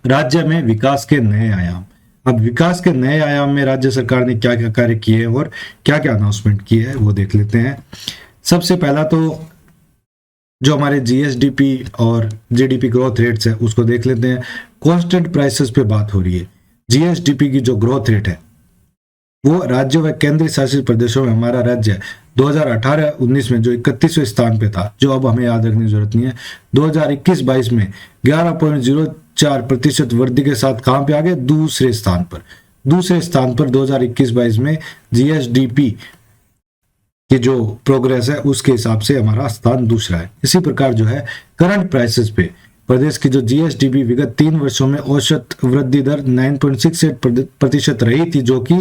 राज्य में विकास के नए आयाम। अब विकास के नए आयाम में राज्य सरकार ने क्या क्या कार्य किए हैं और क्या क्या अनाउंसमेंट किए हैं वो देख लेते हैं। सबसे पहला तो जो हमारे GSDP और GDP ग्रोथ रेट्स है उसको देख लेते हैं। कांस्टेंट प्राइसेस पे बात हो रही है। GSDP की जो ग्रोथ रेट है वो राज्यों व केंद्रीय शासित प्रदेशों में हमारा राज्य 2018-19 में जो 31वें स्थान पे था, जो अब हमें याद रखने की जरूरत नहीं है, 2021-22 में 11.04% वृद्धि के साथ कहां पे आ गए? दूसरे स्थान पर। दूसरे स्थान पर 2021-22 में GSDP की जो प्रोग्रेस है उसके हिसाब से हमारा स्थान दूसरा है। इसी प्रकार जो है करंट प्राइसेस पे प्रदेश की जो GSDP विगत 3 वर्षों में औसत वृद्धि दर 9.68% रही थी, जो कि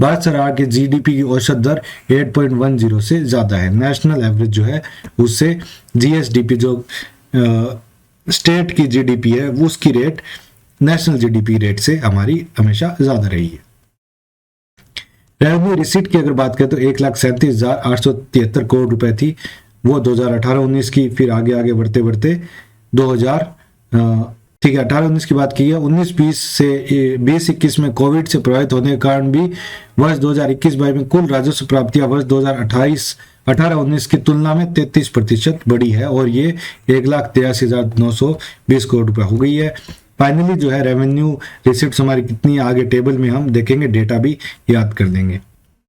भारत सरकार के GDP की औसत दर 8.10 से ज्यादा है। नेशनल एवरेज जो है उससे GSDP जो स्टेट की GDP है वो उसकी रेट नेशनल GDP रेट से हमारी हमेशा ज्यादा रही है। रेवेन्यू रिसीट की अगर बात करें तो 1,37,873 करोड़ रुपए थी, वो 2018-19 की। फिर आगे आगे बढ़ते बढ़ते 2000 ठीक है 18-19 की बात की है। 19-20 से 20-21 में कोविड से प्रभावित होने के कारण भी वर्ष 2021-22 में कुल राजस्व प्राप्तियां वर्ष 2018-19 की तुलना में 33% बढ़ी है और ये 1,83,920 करोड़ रुपए हो गई है। फाइनली जो है रेवेन्यू रिसिप्ट हमारी कितनी आगे टेबल में हम देखेंगे, डेटा भी याद कर लेंगे।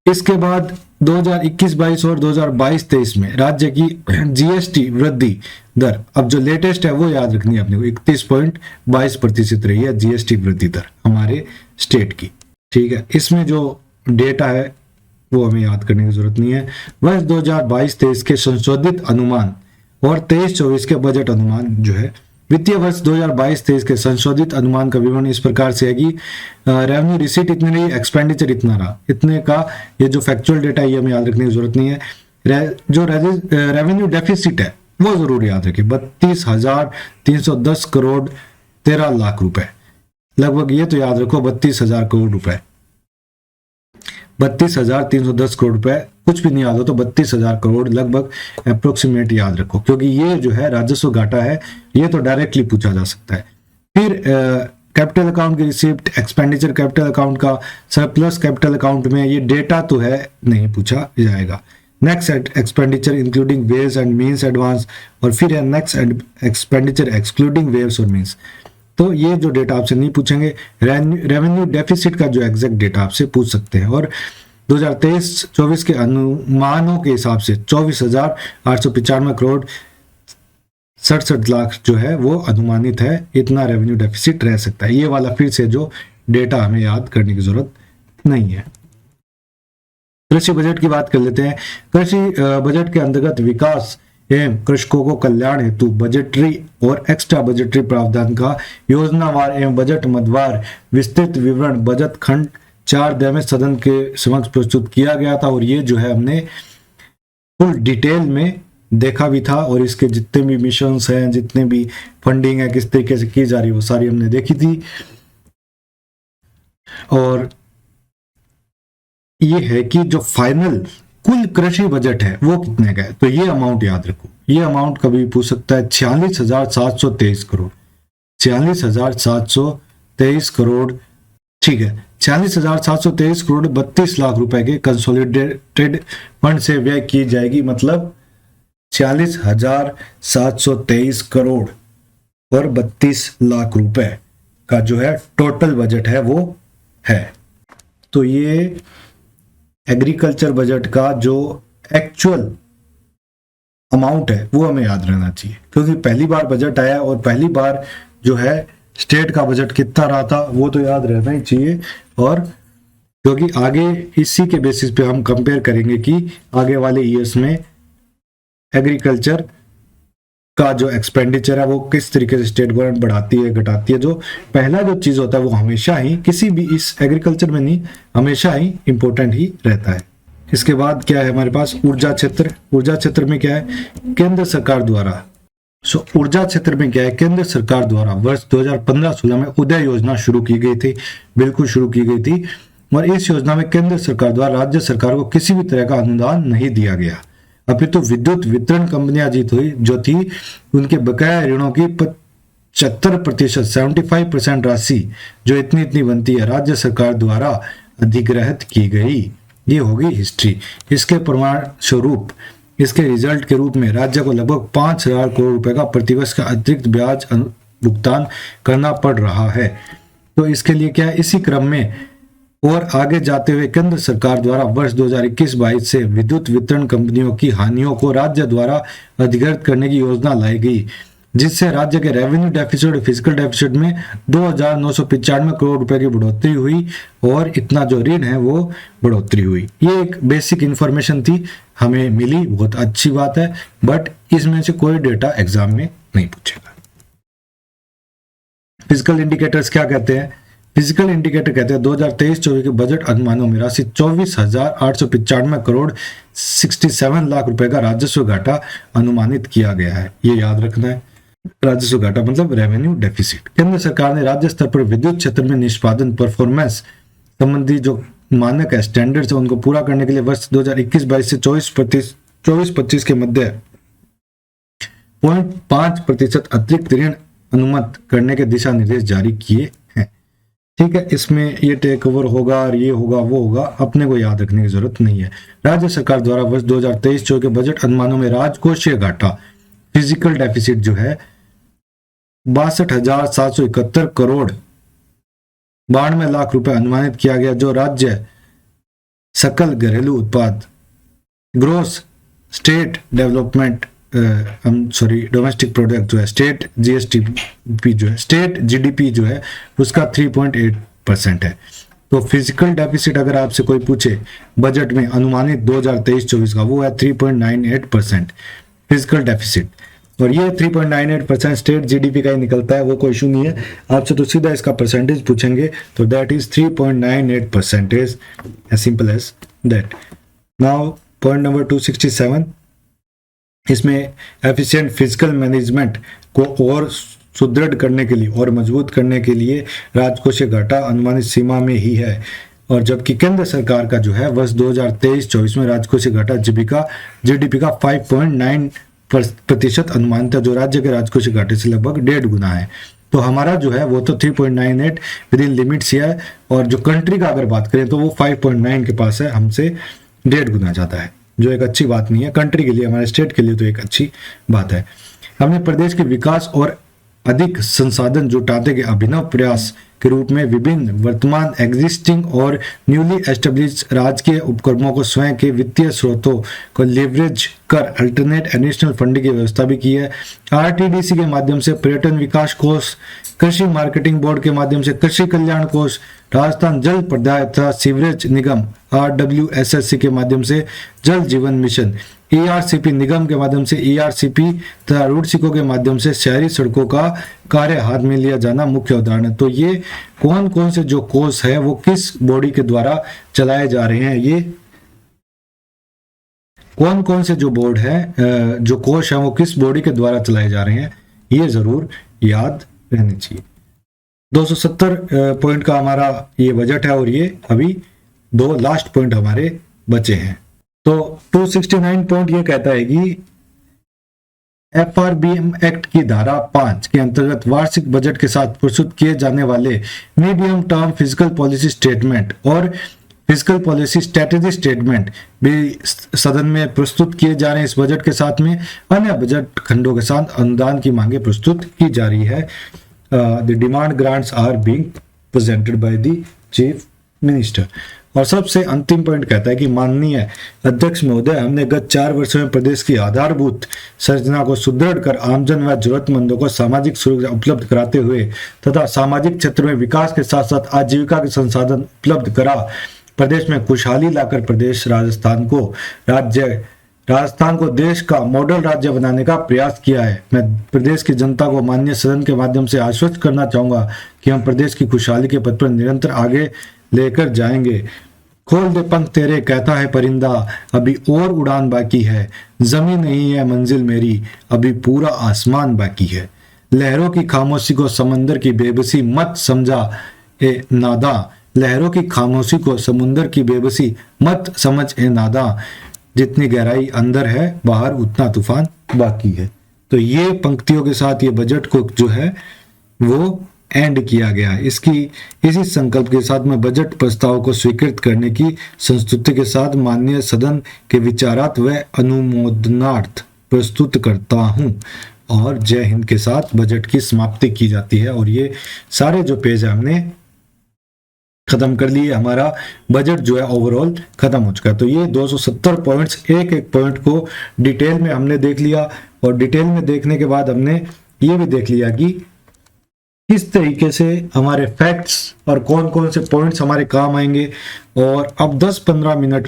इसके बाद 2021-22 और 2022-23 में राज्य की GST वृद्धि दर, अब जो लेटेस्ट है वो याद रखनी है अपने को, 31.22% रही है GST वृद्धि दर हमारे स्टेट की, ठीक है। इसमें जो डेटा है वो हमें याद करने की जरूरत नहीं है। वर्ष 2022-23 के संशोधित अनुमान और 23-24 के बजट अनुमान जो है, वित्तीय वर्ष 2022-23 के संशोधित अनुमान का विवरण इस प्रकार से है कि रेवेन्यू रिसीट इतनी रही, एक्सपेंडिचर इतना रहा, इतने का ये जो फैक्चुअल डेटा है ये हमें याद रखने की जरूरत नहीं है। जो रेवेन्यू डेफिसिट है वो जरूर याद रखें, 32,310 करोड़ 13 लाख रुपए लगभग, ये तो याद रखो 32,000 करोड़ रुपए, 32,310 करोड़ रुपए, कुछ भी नहीं याद हो तो 32,000 करोड़ लगभग अप्रोक्सीमेट याद रखो, क्योंकि ये जो है राजस्व घाटा है, ये तो डायरेक्टली पूछा जा सकता है। फिर कैपिटल अकाउंट की रिसिप्ट, एक्सपेंडिचर कैपिटल अकाउंट का, सरप्लस कैपिटल अकाउंट में, ये डेटा तो है नहीं पूछा जाएगा। Next expenditure including waves and means advance, और फिर है नेक्स्ट एक्सपेंडिचर एक्सक्लूडिंग वेव्स और मीन्स। तो ये जो डेटा आपसे नहीं पूछेंगे। रेवेन्यू डेफिसिट का जो एग्जैक्ट डेटा आपसे पूछ सकते हैं। और 2023-24 के अनुमानों के हिसाब से 24,895 करोड़ 67 लाख जो है वो अनुमानित है, इतना रेवेन्यू डेफिसिट रह सकता है। ये वाला फिर से जो डेटा हमें याद करने की जरूरत नहीं है। कृषि बजट की बात कर लेते हैं। कृषि बजट के अंतर्गत विकास एवं कृषकों को कल्याण हेतु बजटरी और एक्स्ट्रा बजटरी प्रावधान का योजनावार एवं बजट मदवार विस्तृत विवरण बजट खंड 4 में सदन के समक्ष प्रस्तुत किया गया था। और ये जो है हमने फुल डिटेल में देखा भी था, और इसके जितने भी मिशंस हैं, जितने भी फंडिंग है, किस तरीके से की जा रही है, वो सारी हमने देखी थी। और ये है कि जो फाइनल कुल कृषि बजट है वो कितने का है, तो ये अमाउंट याद रखो। ये अमाउंट कभी पूछ सकता है 46,723 करोड़। 46,723 करोड़, ठीक है। 46,723 करोड़ 32 लाख रुपए के कंसोलिडेटेड फंड से व्यय की जाएगी, मतलब 46,723 करोड़ और 32 लाख रुपए का जो है टोटल बजट है वो है। तो ये एग्रीकल्चर बजट का जो एक्चुअल अमाउंट है वो हमें याद रहना चाहिए, क्योंकि पहली बार बजट आया और पहली बार जो है स्टेट का बजट कितना रहा था वो तो याद रहना ही चाहिए। और क्योंकि आगे इसी के बेसिस पे हम कंपेयर करेंगे कि आगे वाले ईयर्स में एग्रीकल्चर का जो एक्सपेंडिचर है वो किस तरीके से स्टेट गवर्नमेंट बढ़ाती है, घटाती है। जो पहला जो चीज होता है वो हमेशा ही, किसी भी इस एग्रीकल्चर में नहीं, हमेशा ही इंपॉर्टेंट ही रहता है। इसके बाद क्या है हमारे पास ऊर्जा क्षेत्र। ऊर्जा क्षेत्र में क्या है, केंद्र सरकार द्वारा, ऊर्जा क्षेत्र में क्या है, केंद्र सरकार द्वारा वर्ष 2015-16 में उदय योजना शुरू की गई थी, बिल्कुल शुरू की गई थी। और इस योजना में केंद्र सरकार द्वारा राज्य सरकार को किसी भी तरह का अनुदान नहीं दिया गया, अपितु विद्युत वितरण कंपनियां जो थी उनके बकाया ऋणों की 75%, 75% राशि जो इतनी बनती है राज्य सरकार द्वारा अधिग्रहित की गई। ये होगी हिस्ट्री। इसके प्रमाण स्वरूप, इसके रिजल्ट के रूप में राज्य को लगभग 5,000 करोड़ रुपए का प्रतिवर्ष का अतिरिक्त ब्याज भुगतान करना पड़ रहा है। तो इसके लिए क्या है, इसी क्रम में और आगे जाते हुए केंद्र सरकार द्वारा वर्ष 2021-22 से विद्युत वितरण कंपनियों की हानियों को राज्य द्वारा अधिग्रहित करने की योजना लाई गई, जिससे राज्य के रेवेन्यू डेफिसिट और फिजिकल डेफिसिट में 2,995 करोड़ रुपए की बढ़ोतरी हुई और इतना जो ऋण है वो बढ़ोतरी हुई। ये एक बेसिक इंफॉर्मेशन थी, हमें मिली, बहुत अच्छी बात है, बट इसमें से कोई डेटा एग्जाम में नहीं पूछेगा। फिजिकल इंडिकेटर्स क्या कहते हैं, फिजिकल इंडिकेटर कहते हैं 2023-24 के बजट अनुमानों में राशि 24,895 करोड़ 67 लाख रुपए का राजस्व घाटा अनुमानित किया गया है। ये याद रखना है, राजस्व घाटा मतलब रेवेन्यू डेफिसिट। केंद्र सरकार ने राज्य स्तर पर विद्युत क्षेत्र में निष्पादन परफॉर्मेंस संबंधी जो मानक है, स्टैंडर्ड्स है, उनको पूरा करने के लिए वर्ष 2021-22 से 24-25 के मध्य 0.5% अतिरिक्त ऋण अनुमत करने के दिशा निर्देश जारी किए हैं। ठीक है, इसमें ये टेक ओवर होगा और ये होगा वो होगा, अपने को याद रखने की जरूरत नहीं है। राज्य सरकार द्वारा वर्ष 2023-24 के बजट अनुमानों में राजकोषीय घाटा फिजिकल डेफिसिट जो है 62,771 करोड़ 92 लाख रुपए अनुमानित किया गया, जो राज्य सकल घरेलू उत्पाद gross state development domestic product जो है, स्टेट जीएसटीपी जो है, स्टेट जीडीपी जो है उसका 3.8% है। तो फिजिकल डेफिसिट अगर आपसे कोई पूछे बजट में अनुमानित 2023-24 का, वो है 3.98% फिजिकल डेफिसिट, और ये 3.98% स्टेट जीडीपी का ही निकलता है, वो कोई इशू नहीं है। आपसे तो सीधा इसका परसेंटेज पूछेंगे, तो that is 3.98%, as simple as that. Now point number 267, इसमें एफिशिएंट फिजिकल मैनेजमेंट को और सुदृढ़ करने के लिए और मजबूत करने के लिए राजकोषीय घाटा अनुमानित सीमा में ही है, और जबकि केंद्र सरकार का जो है वर्ष 2023-24 में राजकोषीय घाटा जीडीपी का 5.9% अनुमानित है, जो राज्य के राजकोषीय घाटे से लगभग 1.5 गुना है। तो हमारा जो है वो तो 3.98 विद इन लिमिट्स है, और जो कंट्री का अगर बात करें तो वो 5.9 के पास है, हमसे 1.5 गुना ज्यादा है, जो एक अच्छी बात नहीं है कंट्री के लिए, हमारे स्टेट के लिए तो एक अच्छी बात है। हमने प्रदेश के विकास और अधिक संसाधन जुटाने के अभिनव प्रयास के रूप में विभिन्न वर्तमान एग्जिस्टिंग और न्यूली एस्टेब्लिश्ड राजकीय उपक्रमों को स्वयं के वित्तीय स्रोतों को लेवरेज कर अल्टरनेट एडिशनल फंड की व्यवस्था भी की है। आरटीडीसी के माध्यम से पर्यटन विकास कोष, कृषि मार्केटिंग बोर्ड के माध्यम से कृषि कल्याण कोष, राजस्थान जल प्रदाय तथा सीवरेज निगम आरडब्ल्यूएसएससी के माध्यम से जल जीवन मिशन, ईआरसीपी निगम के माध्यम से ईआरसीपी तथा रूडसिको के माध्यम से शहरी सड़कों का कार्य हाथ में लिया जाना मुख्य उदाहरण है। तो ये कौन कौन से जो कोष है वो किस बॉडी के द्वारा चलाए जा रहे हैं, ये कौन कौन से जो बोर्ड है जो कोष है वो किस बॉडी के द्वारा चलाए जा रहे हैं, ये जरूर याद रहने चाहिए। 270 पॉइंट का हमारा ये बजट है और ये अभी 2 लास्ट पॉइंट हमारे बचे हैं। तो 269 पॉइंट ये कहता है कि एफआरबीएम एक्ट की धारा 5 के अंतर्गत वार्षिक बजट के साथ प्रस्तुत किए जाने वाले medium term physical policy statement और फिजिकल पॉलिसी स्ट्रेटेजी स्टेटमेंट भी सदन में प्रस्तुत किए जा रहे हैं। इस बजट के साथ में अन्य बजट खंडों के साथ अनुदान की मांगे प्रस्तुत की जा रही है। The demand grants are being presented by the chief minister. और सबसे अंतिम पॉइंट कहता है कि माननीय अध्यक्ष महोदय, हमने गत 4 वर्षों में प्रदेश की आधारभूत संरचना को सुदृढ़ कर आमजन व जरूरतमंदों को सामाजिक सुरक्षा उपलब्ध कराते हुए तथा सामाजिक क्षेत्र में विकास के साथ साथ आजीविका के संसाधन उपलब्ध करा प्रदेश में खुशहाली लाकर प्रदेश राजस्थान को देश का मॉडल राज्य बनाने का प्रयास किया है। मैं प्रदेश की जनता को माननीय सदन के माध्यम से आश्वस्त करना चाहूंगा कि हम प्रदेश की खुशहाली के पथ पर निरंतर आगे लेकर जाएंगे। खोल दे पंख तेरे कहता है परिंदा, अभी और उड़ान बाकी है, जमीन नहीं है मंजिल मेरी, अभी पूरा आसमान बाकी है। लहरों की खामोशी को समंदर की बेबसी मत समझा ए नादा, लहरों की खामोशी को समुंदर की बेबसी मत समझ ए नादा, जितनी गहराई अंदर है बाहर उतना तूफान बाकी है। तो ये पंक्तियों के साथ ये बजट को जो है वो एंड किया गया है। इसी संकल्प के साथ मैं बजट प्रस्ताव को स्वीकृत करने की संस्तुति के साथ माननीय सदन के विचारार्थ व अनुमोदनार्थ प्रस्तुत करता हूं और जय हिंद के साथ बजट की समाप्ति की जाती है। और ये सारे जो पेज है हमने खत्म कर लिए, हमारा बजट जो है ओवरऑल खत्म हो चुका है। तो ये 270 पॉइंट्स, एक एक पॉइंट को डिटेल में हमने देख लिया और डिटेल में देखने के बाद हमने ये भी देख लिया कि किस तरीके से हमारे फैक्ट्स और कौन कौन से पॉइंट्स हमारे काम आएंगे। और अब 10-15 मिनट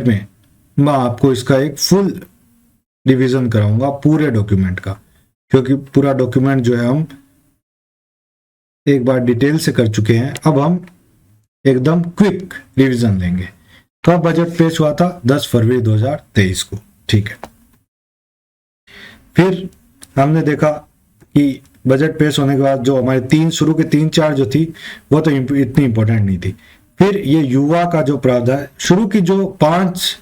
में मैं आपको इसका एक फुल रिवीजन कराऊंगा पूरे डॉक्यूमेंट का, क्योंकि पूरा डॉक्यूमेंट जो है हम एक बार डिटेल से कर चुके हैं। अब हम एकदम क्विक रिवीजन लेंगे। कब बजट पेश हुआ था? 10 फरवरी 2023 को। ठीक है, फिर हमने देखा कि बजट पेश होने के बाद जो हमारे शुरू के 3-4 जो थी वो तो इतनी इंपॉर्टेंट नहीं थी। फिर ये युवा का जो प्रावधान, शुरू की जो 5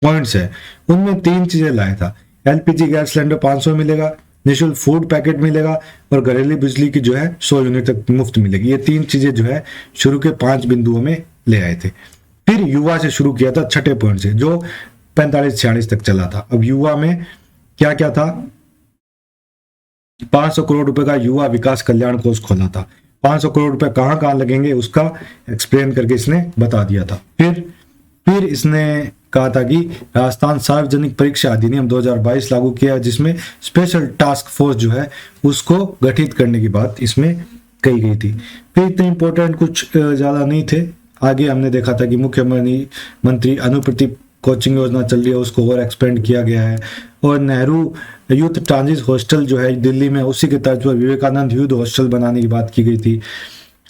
पॉइंट्स है उनमें 3 चीजें लाया था। एलपीजी गैस सिलेंडर 500 मिलेगा, निःशुल्क फूड पैकेट मिलेगा और घरेलू बिजली की जो है 100 यूनिट तक मुफ्त मिलेगी। ये 3 चीजें जो है शुरू के 5 बिंदुओं में ले आए थे। फिर युवा से शुरू किया था 6ठे पॉइंट से, जो 45-46 तक चला था। अब युवा में क्या क्या था? 500 करोड़ रुपए का युवा विकास कल्याण कोष खोला था। 500 करोड़ रुपए कहाँ लगेंगे उसका एक्सप्लेन करके इसने बता दिया था। फिर इसने कहा था कि राजस्थान सार्वजनिक परीक्षा अधिनियम 2022 लागू किया, जिसमें स्पेशल टास्क फोर्स जो है उसको गठित करने की बात इसमें कही गई थी। फिर इतने इंपॉर्टेंट कुछ ज्यादा नहीं थे। आगे हमने देखा था कि मुख्यमंत्री अनुप्रति कोचिंग योजना चल रही है, उसको और एक्सपेंड किया गया है। और नेहरू यूथ ट्रांजिट हॉस्टल जो है दिल्ली में, उसी के तर्ज पर विवेकानंद यूथ हॉस्टल बनाने की बात की गई थी।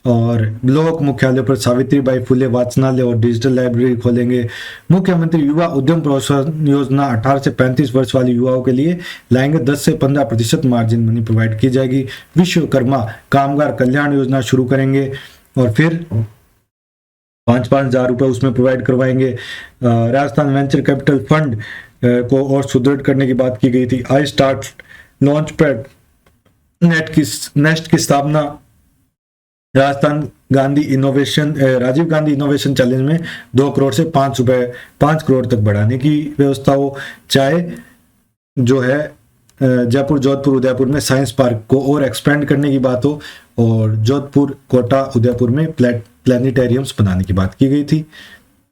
और ब्लॉक मुख्यालय पर सावित्रीबाई फुले वाचनालय और डिजिटल लाइब्रेरी खोलेंगे। मुख्यमंत्री युवा उद्यम प्रोत्साहन योजना 18 से 35 वर्ष वाले युवाओं के लिए लाएंगे। 10 से 15% मार्जिन मनी प्रोवाइड की जाएगी। विश्वकर्मा कामगार कल्याण योजना शुरू करेंगे और फिर 5-5 हजार रुपए उसमें प्रोवाइड करवाएंगे। राजस्थान वेंचर कैपिटल फंड को और सुदृढ़ करने की बात की गई थी। I start launch pad nest की स्थापना राजीव गांधी इनोवेशन चैलेंज में 2 करोड़ से 5 करोड़ तक बढ़ाने की व्यवस्था हो। चाहे जो है जयपुर, जोधपुर, उदयपुर में साइंस पार्क को और एक्सपेंड करने की बात हो, और जोधपुर, कोटा, उदयपुर में प्लानिटेरियम्स बनाने की बात की गई थी।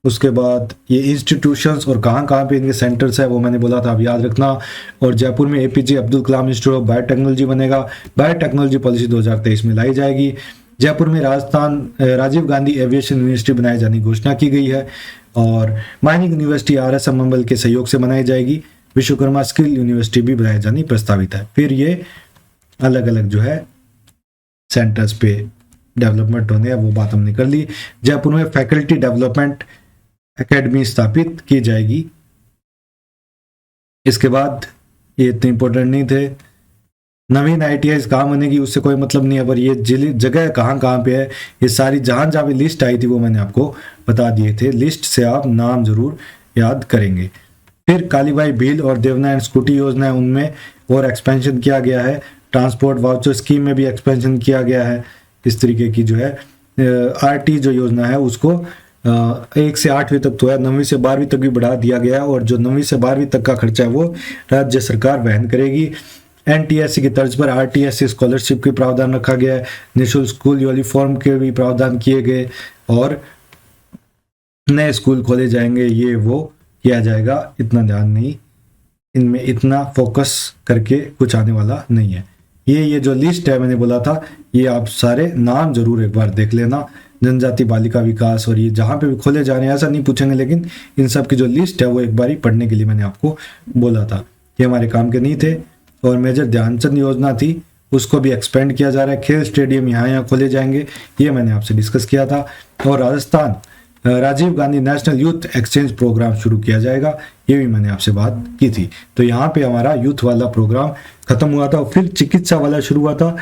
उसके बाद ये इंस्टीट्यूशंस और कहाँ कहाँ पे इनके सेंटर्स है वो मैंने बोला था, आप याद रखना। और जयपुर में APJ Abdul Kalam institute of biotechnology बनेगा, बायोटेक्नोलॉजी पॉलिसी 2023 में लाई जाएगी। जयपुर में राजीव गांधी एविएशन यूनिवर्सिटी बनाए जाने की घोषणा की गई है, और माइनिंग यूनिवर्सिटी RSM मंबल के सहयोग से बनाई जाएगी। विश्वकर्मा स्किल यूनिवर्सिटी भी बनाई जानी प्रस्तावित है। फिर ये अलग अलग जो है सेंटर्स पे डेवलपमेंट होने हैं, वो बात हमने कर ली। जयपुर में फैकल्टी डेवलपमेंट एकेडमी स्थापित की जाएगी। इसके बाद ये इतने इंपॉर्टेंट नहीं थे। नवीन ITI कहाँ बनेगी उससे कोई मतलब नहीं है, पर ये जगह कहाँ कहाँ पे है, ये सारी जहाँ जहाँ पे लिस्ट आई थी वो मैंने आपको बता दिए थे। लिस्ट से आप नाम जरूर याद करेंगे। फिर कालीबाई भील और देवना एंड स्कूटी योजना है, उनमें और एक्सपेंशन किया गया है। ट्रांसपोर्ट वाउचर स्कीम में भी एक्सपेंशन किया गया है। इस तरीके की जो है RT जो योजना है उसको 1 से 8वीं तक तो है, 9वीं से 12वीं तक भी बढ़ा दिया गया है, और जो 9वीं से 12वीं तक का खर्चा है वो राज्य सरकार वहन करेगी। NTSC की तर्ज पर RTSC स्कॉलरशिप के प्रावधान रखा गया है। निःशुल्क स्कूल यूनिफॉर्म के भी प्रावधान किए गए, और नए स्कूल खोले जाएंगे, ये वो किया जाएगा। इतना ध्यान नहीं, इनमें इतना फोकस करके कुछ आने वाला नहीं है। ये जो लिस्ट है मैंने बोला था, ये आप सारे नाम जरूर एक बार देख लेना। जनजाति बालिका विकास और ये जहाँ पे भी खोले जा रहे हैं ऐसा नहीं पूछेंगे, लेकिन इन सब की जो लिस्ट है वो एक बार ही पढ़ने के लिए मैंने आपको बोला था। ये हमारे काम के नहीं थे। और मेजर ध्यानचंद योजना थी, उसको भी एक्सपेंड किया जा रहा है। खेल स्टेडियम यहाँ खोले जाएंगे, ये मैंने आपसे डिस्कस किया था। और Rajasthan Rajiv Gandhi national youth exchange programme शुरू किया जाएगा, ये भी मैंने आपसे बात की थी। तो यहाँ पे हमारा यूथ वाला प्रोग्राम खत्म हुआ था। और फिर चिकित्सा वाला शुरू हुआ था।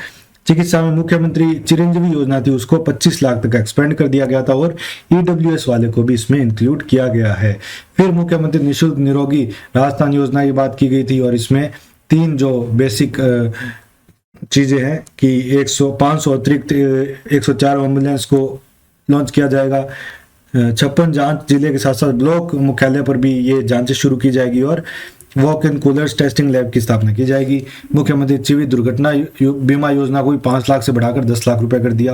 चिकित्सा में मुख्यमंत्री चिरंजीवी योजना थी, उसको 25 लाख तक एक्सपेंड कर दिया गया था, और EWS वाले को भी इसमें इंक्लूड किया गया है। फिर मुख्यमंत्री निःशुल्क निरोगी राजस्थान योजना की बात की गई थी, और इसमें 3 जो बेसिक चीजें हैं कि 500 अतिरिक्त 104 एम्बुलेंस को लॉन्च किया जाएगा। 56 जांच जिले के साथ साथ ब्लॉक मुख्यालय पर भी ये जांचें शुरू की जाएगी, और walk in coolers testing lab की स्थापना की जाएगी। मुख्यमंत्री जीवित दुर्घटना बीमा योजना को भी 5 लाख से बढ़ाकर 10 लाख रुपए कर दिया।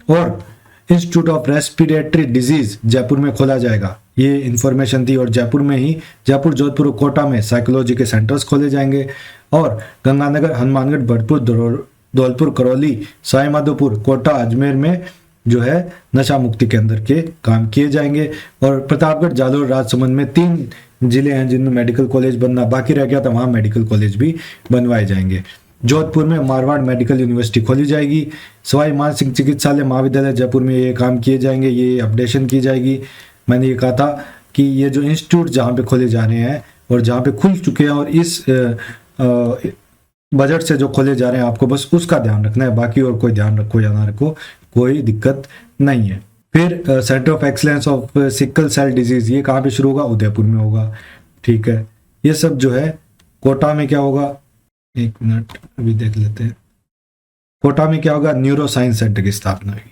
और institute of respiratory disease Jaipur में खोला जाएगा, ये इंफॉर्मेशन थी। और जयपुर में ही जयपुर, जोधपुर और कोटा में साइकोलॉजी के सेंटर्स खोले जाएंगे। और गंगानगर, हनुमानगढ़, भरतपुर, धौलपुर, करौली, सवाई माधोपुर, कोटा, अजमेर में जो है नशा मुक्ति केंद्र के काम किए जाएंगे। और प्रतापगढ़, जालोर, राजसमंद में 3 जिले हैं जिनमें मेडिकल कॉलेज बनना बाकी रह गया था, वहां मेडिकल कॉलेज भी बनवाए जाएंगे। जोधपुर में मारवाड़ मेडिकल यूनिवर्सिटी खोली जाएगी। सवाई मानसिंह चिकित्सालय महाविद्यालय जयपुर में ये काम किए जाएंगे, ये अपडेशन की जाएगी। मैंने ये कहा था कि ये जो इंस्टीट्यूट जहाँ पे खोले जा रहे हैं और जहाँ पे खुल चुके हैं, और इस बजट से जो खोले जा रहे हैं, आपको बस उसका ध्यान रखना है, बाकी और कोई ध्यान रखो या ना रखो कोई दिक्कत नहीं है। फिर centre of excellence of sickle cell disease, ये कहाँ पे शुरू होगा? उदयपुर में होगा। ठीक है, ये सब जो है कोटा में क्या होगा, 1 मिनट अभी देख लेते हैं। कोटा में क्या होगा? न्यूरो साइंस सेंटर की स्थापना होगी।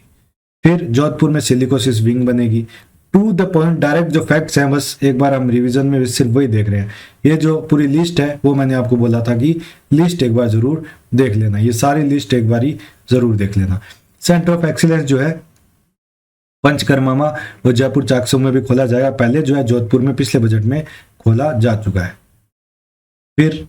फिर जोधपुर में सिलिकोसिस विंग बनेगी। टू द पॉइंट, डायरेक्ट जो फैक्ट्स हैं बस एक बार हम रिवीजन में सिर्फ वही देख रहे हैं। ये जो पूरी लिस्ट है वो मैंने आपको बोला था कि लिस्ट एक बार जरूर देख लेना, ये सारी लिस्ट एक बार ही जरूर देख लेना। सेंटर ऑफ एक्सीलेंस जो है पंचकर्मा वो जयपुर चाकसू में भी खोला जाएगा। पहले जो है जोधपुर में पिछले बजट में खोला जा चुका है। फिर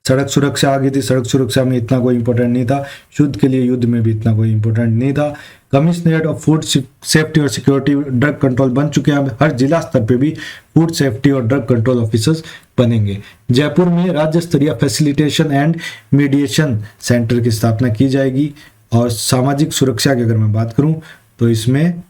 सड़क सुरक्षा आ गई थी, सड़क सुरक्षा में इतना कोई इंपॉर्टेंट नहीं था। शुद्ध के लिए युद्ध में भी इतना कोई इंपॉर्टेंट नहीं था। कमिश्नरेट ऑफ फूड सेफ्टी और सिक्योरिटी ड्रग कंट्रोल बन चुके हैं। हर जिला स्तर पे भी फूड सेफ्टी और ड्रग कंट्रोल ऑफिसर्स बनेंगे। जयपुर में राज्य स्तरीय फैसिलिटेशन एंड मीडिएशन सेंटर की स्थापना की जाएगी। और सामाजिक सुरक्षा की अगर मैं बात करूं तो इसमें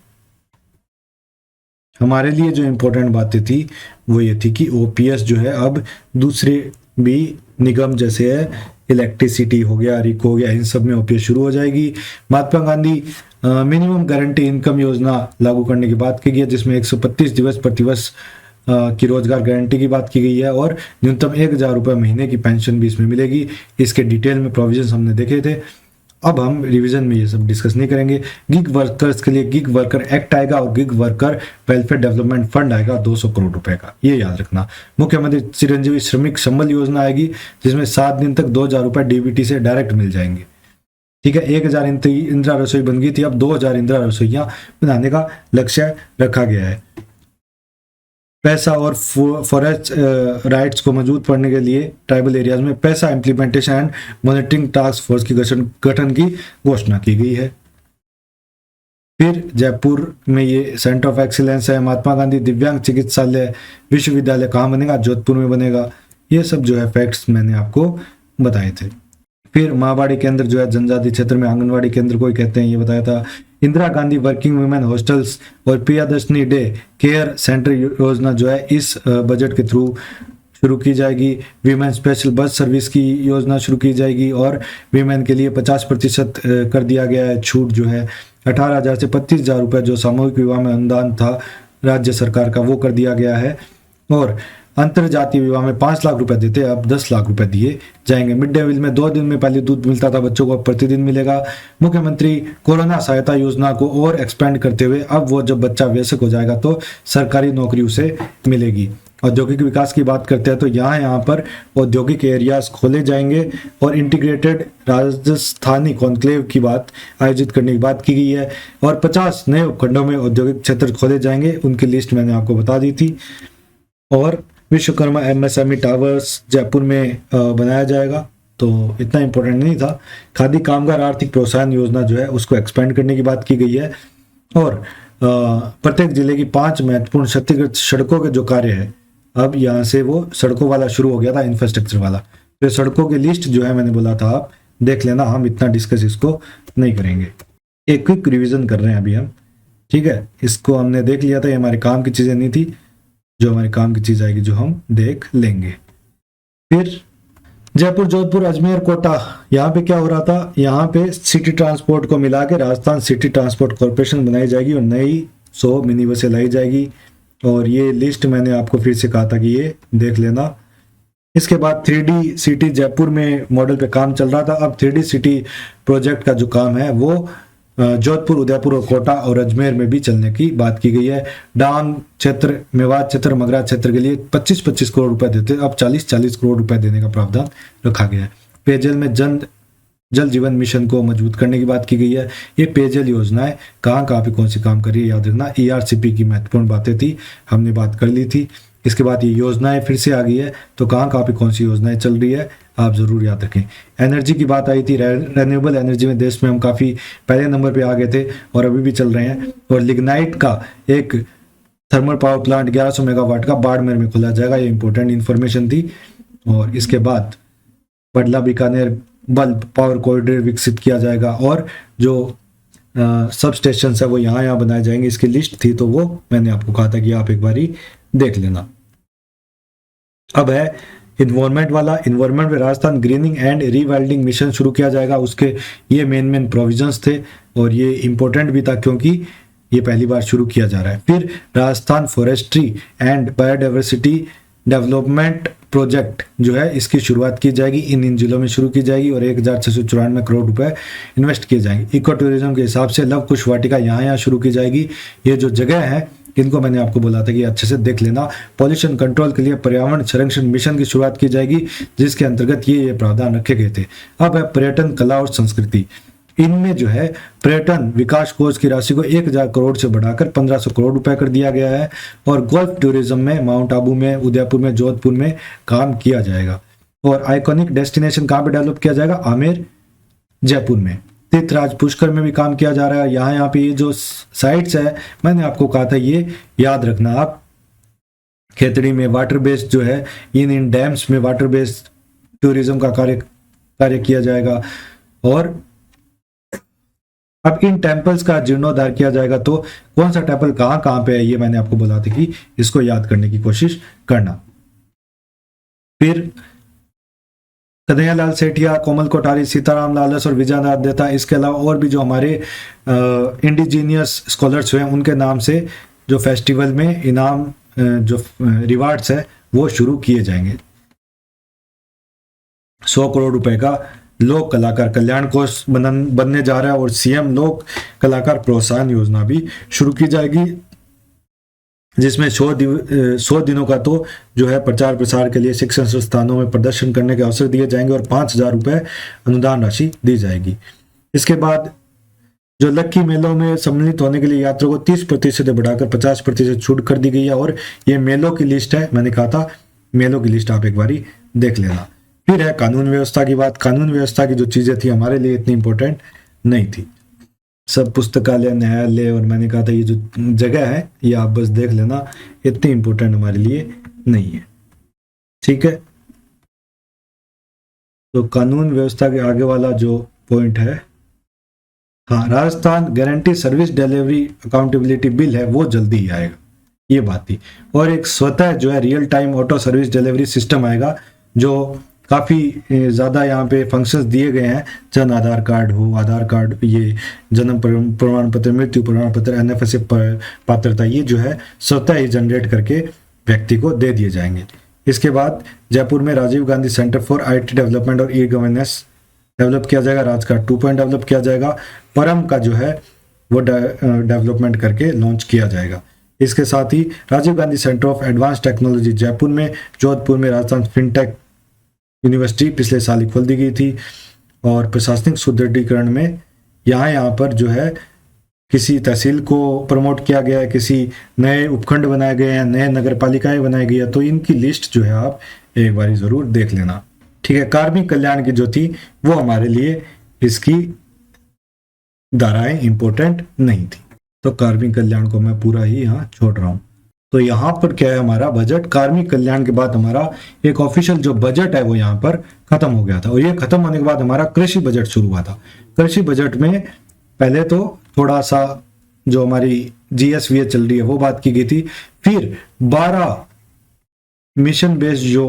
हमारे लिए जो इंपॉर्टेंट बातें थी वो ये थी कि ओपीएस जो है अब दूसरे भी निगम जैसे है, इलेक्ट्रिसिटी हो गया, रिको हो गया, इन सब में ओपीएस शुरू हो जाएगी। Mahatma Gandhi minimum guarantee income योजना लागू करने की बात की गई है, जिसमें 125 दिवस प्रतिवर्ष की रोजगार गारंटी की बात की गई है। और न्यूनतम 1000 रुपये महीने की पेंशन भी इसमें मिलेगी। इसके डिटेल में प्रोविजन हमने देखे थे। अब हम रिवीजन में ये सब डिस्कस नहीं करेंगे। गिग वर्कर्स के लिए गिग वर्कर एक्ट आएगा और gig worker welfare development fund आएगा 200 करोड़ रुपए का, ये याद रखना। मुख्यमंत्री चिरंजीवी श्रमिक संबल योजना आएगी जिसमें 7 दिन तक 2,000 रुपए डीबीटी से डायरेक्ट मिल जाएंगे। ठीक है, 1,000 इंदिरा रसोई बन गई थी, अब 2,000 इंदिरा रसोइयां बनाने का लक्ष्य रखा गया है। पैसा और फॉरेस्ट राइट्स को मजबूत करने के लिए ट्राइबल एरियाज में पैसा implementation and monitoring task force की गठन की घोषणा की गई है। फिर जयपुर में ये सेंटर ऑफ एक्सीलेंस है। महात्मा गांधी दिव्यांग चिकित्सालय विश्वविद्यालय कहाँ बनेगा? जोधपुर में बनेगा। ये सब जो है फैक्ट्स मैंने आपको बताए थे। फिर माहवाड़ी केंद्र जो है जनजाति क्षेत्र में आंगनवाड़ी केंद्र को ही कहते हैं, ये बताया था। Indira Gandhi working women hostels और प्रियदर्शनी डे केयर सेंटर योजना जो है इस बजट के थ्रू शुरू की जाएगी। वीमेन स्पेशल बस सर्विस की योजना शुरू की जाएगी और वीमेन के लिए 50% कर दिया गया है छूट, जो है 18,000 से 25,000 रुपये जो सामूहिक विवाह में अनुदान था राज्य सरकार का, वो कर दिया गया है। और अंतरजातीय विवाह में 5 लाख रुपए देते, अब 10 लाख रुपए दिए जाएंगे। मिड डे मील में 2 दिन में पहले दूध मिलता था बच्चों को, अब प्रतिदिन मिलेगा। मुख्यमंत्री कोरोना सहायता योजना को और एक्सपेंड करते हुए अब वो जब बच्चा वयस्क हो जाएगा तो सरकारी नौकरी उसे मिलेगी। औद्योगिक विकास की बात करते हैं तो यहाँ पर औद्योगिक एरियाज खोले जाएंगे और इंटीग्रेटेड राजस्थानी कॉन्क्लेव की बात आयोजित करने की बात की गई है। और 50 नए उपखंडों में औद्योगिक क्षेत्र खोले जाएंगे, उनकी लिस्ट मैंने आपको बता दी थी। और विश्वकर्मा एमएसएमई टावर्स जयपुर में बनाया जाएगा, तो इतना इंपॉर्टेंट नहीं था। खादी कामगार आर्थिक प्रोत्साहन योजना जो है उसको एक्सपेंड करने की बात की गई है। और प्रत्येक जिले की 5 महत्वपूर्ण क्षतिग्रस्त सड़कों के जो कार्य है, अब यहाँ से वो सड़कों वाला शुरू हो गया था, इंफ्रास्ट्रक्चर वाला। तो सड़कों की लिस्ट जो है मैंने बोला था आप देख लेना, हम इतना डिस्कस इसको नहीं करेंगे। एक क्विक रिविजन कर रहे हैं अभी हम, ठीक है। इसको हमने देख लिया था, ये हमारे काम की चीजें नहीं थी, जो हमारे काम की चीज आएगी जो हम देख लेंगे। फिर जयपुर, जोधपुर, अजमेर, कोटा, यहाँ पे क्या हो रहा था? यहाँ पे सिटी ट्रांसपोर्ट को मिला के राजस्थान सिटी ट्रांसपोर्ट कॉर्पोरेशन बनाई जाएगी और नई 100 मिनी बसें लाई जाएगी। और ये लिस्ट मैंने आपको फिर से कहा था कि ये देख लेना। इसके बाद 3D सिटी जयपुर में मॉडल पे काम चल रहा था, अब 3D सिटी प्रोजेक्ट का जो काम है वो जोधपुर, उदयपुर और कोटा और अजमेर में भी चलने की बात की गई है। डांग क्षेत्र, मेवात क्षेत्र, मगरा क्षेत्र के लिए 25-25 करोड़ रुपए देते, अब 40-40 करोड़ रुपए देने का प्रावधान रखा गया है। पेयजल में जल जीवन मिशन को मजबूत करने की बात की गई है। ये पेयजल योजनाएं कहाँ पे कौन सी काम कर रही है याद रखना। ERCP की महत्वपूर्ण बातें थी, हमने बात कर ली थी। इसके बाद ये योजनाएं फिर से आ गई है, तो कहाँ पे कौन सी योजनाएं चल रही है आप जरूर याद रखें। एनर्जी की बात आई थी, रेन्यूएबल एनर्जी में देश में हम काफी पहले नंबर पे आ गए थे और अभी भी चल रहे हैं। और लिग्नाइट का एक थर्मल पावर प्लांट 1100 मेगावाट का बाड़मेर में खोला जाएगा, ये इंपॉर्टेंट इंफॉर्मेशन थी। और इसके बाद बडला बीकानेर बल्ब पावर कॉरिडोर विकसित किया जाएगा और जो सब स्टेशन है वो यहाँ बनाए जाएंगे। इसकी लिस्ट थी तो वो मैंने आपको कहा था कि आप एक बारी देख लेना। अब है इन्वायरमेंट वाला। इन्वायरमेंट में Rajasthan grinning and rewilding mission शुरू किया जाएगा, उसके ये मेन प्रोविजंस थे और ये इंपॉर्टेंट भी था क्योंकि ये पहली बार शुरू किया जा रहा है। फिर Rajasthan forestry and biodiversity development project जो है इसकी शुरुआत की जाएगी, इन जिलों में शुरू की जाएगी और 1,694 करोड़ रुपए इन्वेस्ट किए जाएंगे। इको टूरिज्म के हिसाब से लव कुश वाटिका यहाँ शुरू की जाएगी। ये जो जगह है इनको मैंने आपको बोला था कि अच्छे से देख लेना। पॉल्यूशन कंट्रोल के लिए पर्यावरण संरक्षण मिशन की शुरुआत की जाएगी जिसके अंतर्गत ये प्रावधान रखे गए थे। अब है पर्यटन, कला और संस्कृति। इनमें जो है पर्यटन विकास कोष की राशि को 1,000 करोड़ से बढ़ाकर 1,500 करोड़ रुपए कर दिया गया है। और गोल्फ टूरिज्म में माउंट आबू में, उदयपुर में, जोधपुर में काम किया जाएगा। और आइकॉनिक डेस्टिनेशन कहाँ पे डेवलप किया जाएगा? आमेर, जयपुर में। तीर्थराज पुष्कर में भी काम किया जा रहा है। यहाँ पे ये जो साइट्स है मैंने आपको कहा था ये याद रखना आप। खेतड़ी में वाटर बेस्ड जो है, इन डैम्स में वाटर बेस्ड टूरिज्म का कार्य किया जाएगा। और अब इन टेम्पल्स का जीर्णोद्धार किया जाएगा। तो कौन सा टेम्पल कहाँ पे है ये मैंने आपको बोला था कि इसको याद करने की कोशिश करना। फिर कन्हैयालाल सेठिया, कोमल कोठारी, सीताराम लालस और विजयनाथ दत्ता, इसके अलावा और भी जो हमारे इंडिजीनियस स्कॉलर्स हुए उनके नाम से जो फेस्टिवल में इनाम जो रिवार्ड्स है वो शुरू किए जाएंगे। 100 करोड़ रुपए का लोक कलाकार कल्याण कोष बनने जा रहा है और सीएम लोक कलाकार प्रोत्साहन योजना भी शुरू की जाएगी, जिसमें 100 दिनों का तो जो है प्रचार प्रसार के लिए शिक्षण संस्थानों में प्रदर्शन करने के अवसर दिए जाएंगे और 5,000 रुपए अनुदान राशि दी जाएगी। इसके बाद जो लक्की मेलों में सम्मिलित होने के लिए यात्रियों को 30% से बढ़ाकर 50% छूट कर दी गई है। और ये मेलों की लिस्ट है, मैंने कहा था मेलों की लिस्ट आप एक बारी देख लेना। फिर है कानून व्यवस्था की बात। कानून व्यवस्था की जो चीजें थी हमारे लिए इतनी इंपॉर्टेंट नहीं थी, सब पुस्तकालय, न्यायालय और मैंने कहा था ये जो जगह है ये आप बस देख लेना, इतनी इंपॉर्टेंट हमारे लिए नहीं है, ठीक है। तो कानून व्यवस्था के आगे वाला जो पॉइंट है, हाँ, Rajasthan guarantee service delivery accountability bill है वो जल्दी ही आएगा, ये बात थी। और एक स्वतः जो है real time auto service delivery system आएगा, जो काफ़ी ज़्यादा यहाँ पे फंक्शंस दिए गए हैं। जन आधार कार्ड हो, आधार कार्ड, ये जन्म प्रमाण पत्र, मृत्यु प्रमाण पत्र, एनएफएसए पात्रता, ये जो है स्वतः ही जनरेट करके व्यक्ति को दे दिए जाएंगे। इसके बाद जयपुर में Rajiv Gandhi centre for IT development और ई गवर्नेंस डेवलप किया जाएगा, राजकार्ड 2 डेवलप किया जाएगा, परम का जो है वो डेवलपमेंट करके लॉन्च किया जाएगा। इसके साथ ही Rajiv Gandhi centre of advance technology Jaipur में, जोधपुर में राजस्थान फिनटेक यूनिवर्सिटी पिछले साल ही खोल दी गई थी। और प्रशासनिक सुदृढ़ीकरण में यहाँ पर जो है किसी तहसील को प्रमोट किया गया है, किसी नए उपखंड बनाए गए हैं, नए नगर पालिकाएं बनाई गई है, तो इनकी लिस्ट जो है आप एक बार जरूर देख लेना, ठीक है। कार्मिक कल्याण की जो थी वो हमारे लिए इसकी धाराएं इंपॉर्टेंट नहीं थी, तो कार्मिक कल्याण को मैं पूरा ही यहाँ छोड़ रहा हूँ। तो यहाँ पर क्या है, हमारा बजट कार्मिक कल्याण के बाद हमारा एक ऑफिशियल जो बजट है वो यहाँ पर खत्म हो गया था। और ये खत्म होने के बाद हमारा कृषि बजट शुरू हुआ था। कृषि बजट में पहले तो थोड़ा सा जो हमारी जीएसवीए चल रही है वो बात की गई थी, फिर 12 मिशन बेस्ड जो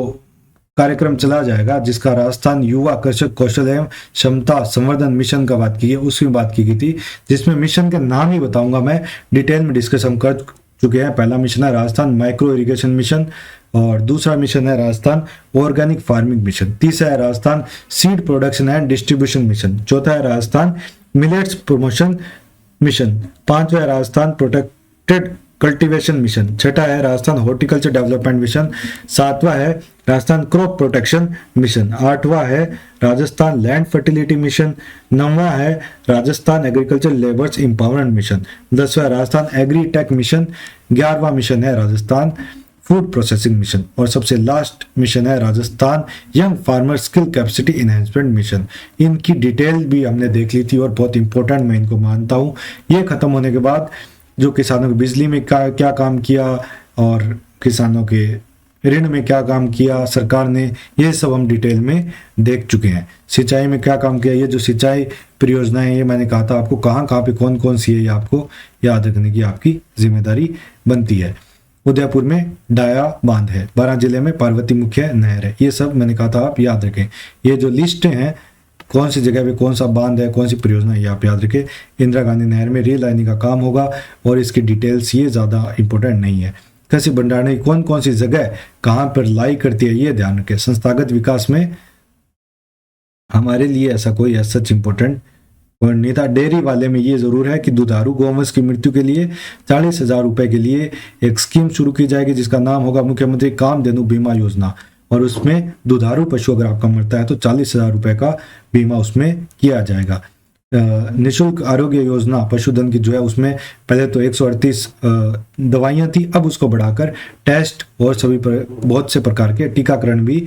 कार्यक्रम चला जाएगा, जिसका राजस्थान युवा कृषक कौशल एवं क्षमता संवर्धन मिशन का बात की है, उसमें बात की गई थी, जिसमें मिशन के नाम ही बताऊंगा मैं, डिटेल में डिस्कशन कर चुके हैं। पहला मिशन है राजस्थान माइक्रो इरिगेशन मिशन, और दूसरा मिशन है राजस्थान ऑर्गेनिक फार्मिंग मिशन, तीसरा है Rajasthan seed production and distribution mission, चौथा है राजस्थान मिलेट्स प्रमोशन मिशन, पांचवा है राजस्थान प्रोटेक्टेड कल्टीवेशन मिशन, छठा है राजस्थान हॉर्टिकल्चर डेवलपमेंट मिशन, सातवां है राजस्थान क्रॉप प्रोटेक्शन मिशन, आठवां है राजस्थान लैंड फर्टिलिटी मिशन, नौवां है Rajasthan agriculture labours empowerment mission, 10वां राजस्थान एग्री टेक मिशन, 11वां मिशन है राजस्थान फूड प्रोसेसिंग मिशन, और सबसे लास्ट मिशन है Rajasthan young farmer skill capacity enhancement mission. इनकी डिटेल भी हमने देख ली थी और बहुत इंपॉर्टेंट मैं इनको मानता हूँ। ये खत्म होने के बाद जो किसानों को बिजली में क्या काम किया और किसानों के ऋण में क्या काम किया सरकार ने, ये सब हम डिटेल में देख चुके हैं। सिंचाई में क्या काम किया, ये जो सिंचाई परियोजनाएं, ये मैंने कहा था आपको कहाँ पे कौन कौन सी है, ये आपको याद रखने की आपकी जिम्मेदारी बनती है। उदयपुर में डाया बांध है, 12 जिले में पार्वती मुख्य नहर है, ये सब मैंने कहा था आप याद रखें। ये जो लिस्ट हैं कौन सी जगह पे कौन सा बांध है, कौन सी परियोजना है, ये आप याद रखें। इंदिरा गांधी नहर में रेल लाइनिंग का काम होगा और इसकी डिटेल्स ये ज़्यादा इंपॉर्टेंट नहीं है। कृषि भंडारण की कौन कौन सी जगह कहाँ पर लाई करती है, ये ध्यान रखें। संस्थागत विकास में हमारे लिए ऐसा कोई सच इंपॉर्टेंट पॉइंट नहीं था। डेयरी वाले में ये जरूर है कि दुधारू गौवंश की मृत्यु के लिए 40,000 रुपए के लिए एक स्कीम शुरू की जाएगी, जिसका नाम होगा मुख्यमंत्री कामधेनु बीमा योजना, और उसमें दुधारू पशु अगर आपका मरता है तो 40,000 रुपए का बीमा उसमें किया जाएगा। निःशुल्क आरोग्य योजना पशुधन की जो है, उसमें पहले तो 138 दवाइयां थी, अब उसको बढ़ाकर टेस्ट और सभी बहुत से प्रकार के टीकाकरण भी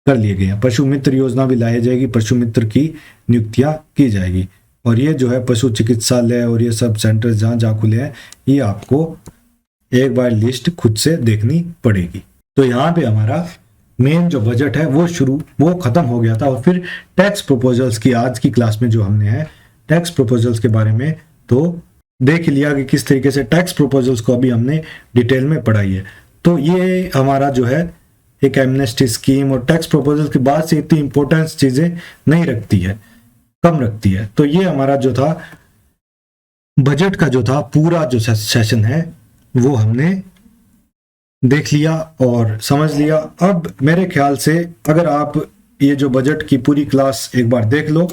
कर लिए गए हैं। पशु मित्र योजना भी लाई जाएगी, पशु मित्र की नियुक्तियां की जाएगी। और ये जो है पशु चिकित्सालय और ये सब सेंटर जहाँ जहाँ खुले हैं, ये आपको एक बार लिस्ट खुद से देखनी पड़ेगी। तो यहाँ पे हमारा मेन जो बजट है वो खत्म हो गया था। और फिर टैक्स प्रपोजल्स की आज की क्लास में जो हमने है टैक्स प्रपोजल्स के बारे में तो देख लिया कि किस तरीके से टैक्स प्रपोजल्स को अभी हमने डिटेल में पढ़ाई है। तो ये हमारा जो है एक एमनेस्टी स्कीम और टैक्स प्रपोजल के बाद से इतनी इंपॉर्टेंस चीजें नहीं रखती है, कम रखती है। तो ये हमारा जो था बजट का जो था पूरा जो सेशन है वो हमने देख लिया और समझ लिया। अब मेरे ख्याल से अगर आप ये जो बजट की पूरी क्लास एक बार देख लो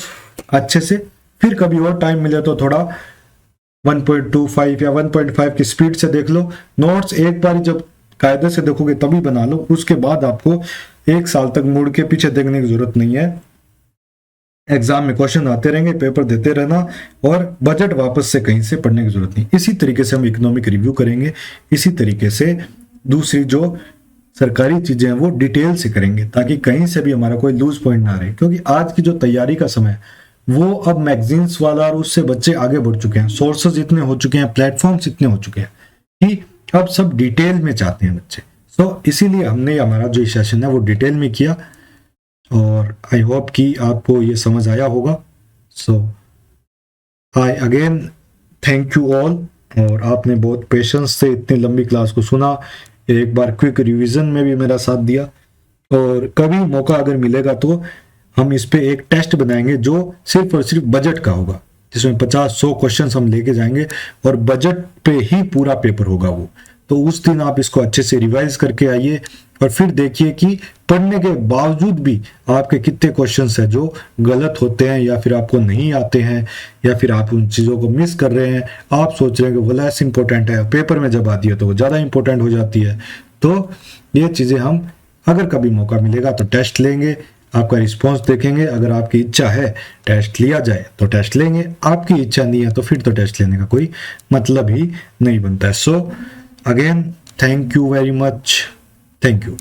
अच्छे से, फिर कभी और टाइम मिले तो थोड़ा 1.25 या 1.5 की स्पीड से देख लो। नोट्स एक बार जब कायदे से देखोगे तभी बना लो, उसके बाद आपको एक साल तक मुड़ के पीछे देखने की जरूरत नहीं है। एग्जाम में क्वेश्चन आते रहेंगे, पेपर देते रहना, और बजट वापस से कहीं से पढ़ने की जरूरत नहीं। इसी तरीके से हम इकोनॉमिक रिव्यू करेंगे, इसी तरीके से दूसरी जो सरकारी चीजें हैं वो डिटेल से करेंगे, ताकि कहीं से भी हमारा कोई लूज पॉइंट ना रहे। क्योंकि आज की जो तैयारी का समय है वो अब मैगजीन्स वाला और उससे बच्चे आगे बढ़ चुके हैं, सोर्सेज इतने हो चुके हैं, प्लेटफॉर्म्स इतने हो चुके हैं कि अब सब डिटेल में चाहते हैं बच्चे। सो इसीलिए हमने हमारा जो सेशन है वो डिटेल में किया, और आई होप कि आपको ये समझ आया होगा। So I again thank you all, और आपने बहुत पेशेंस से इतनी लंबी क्लास को सुना, एक बार क्विक रिवीजन में भी मेरा साथ दिया। और कभी मौका अगर मिलेगा तो हम इस पे एक टेस्ट बनाएंगे जो सिर्फ और सिर्फ बजट का होगा, जिसमें 50-100 क्वेश्चन हम लेके जाएंगे और बजट पे ही पूरा पेपर होगा वो। तो उस दिन आप इसको अच्छे से रिवाइज करके आइए, और फिर देखिए कि पढ़ने के बावजूद भी आपके कितने क्वेश्चंस हैं जो गलत होते हैं, या फिर आपको नहीं आते हैं, या फिर आप उन चीज़ों को मिस कर रहे हैं। आप सोच रहे हैं कि वो लेस इंपॉर्टेंट है, पेपर में जब आती है तो वो ज़्यादा इंपॉर्टेंट हो जाती है। तो ये चीज़ें हम अगर कभी मौका मिलेगा तो टेस्ट लेंगे, आपका रिस्पॉन्स देखेंगे। अगर आपकी इच्छा है टेस्ट लिया जाए तो टेस्ट लेंगे, आपकी इच्छा नहीं है तो फिर तो टेस्ट लेने का कोई मतलब ही नहीं बनता है। So again thank you very much, thank you.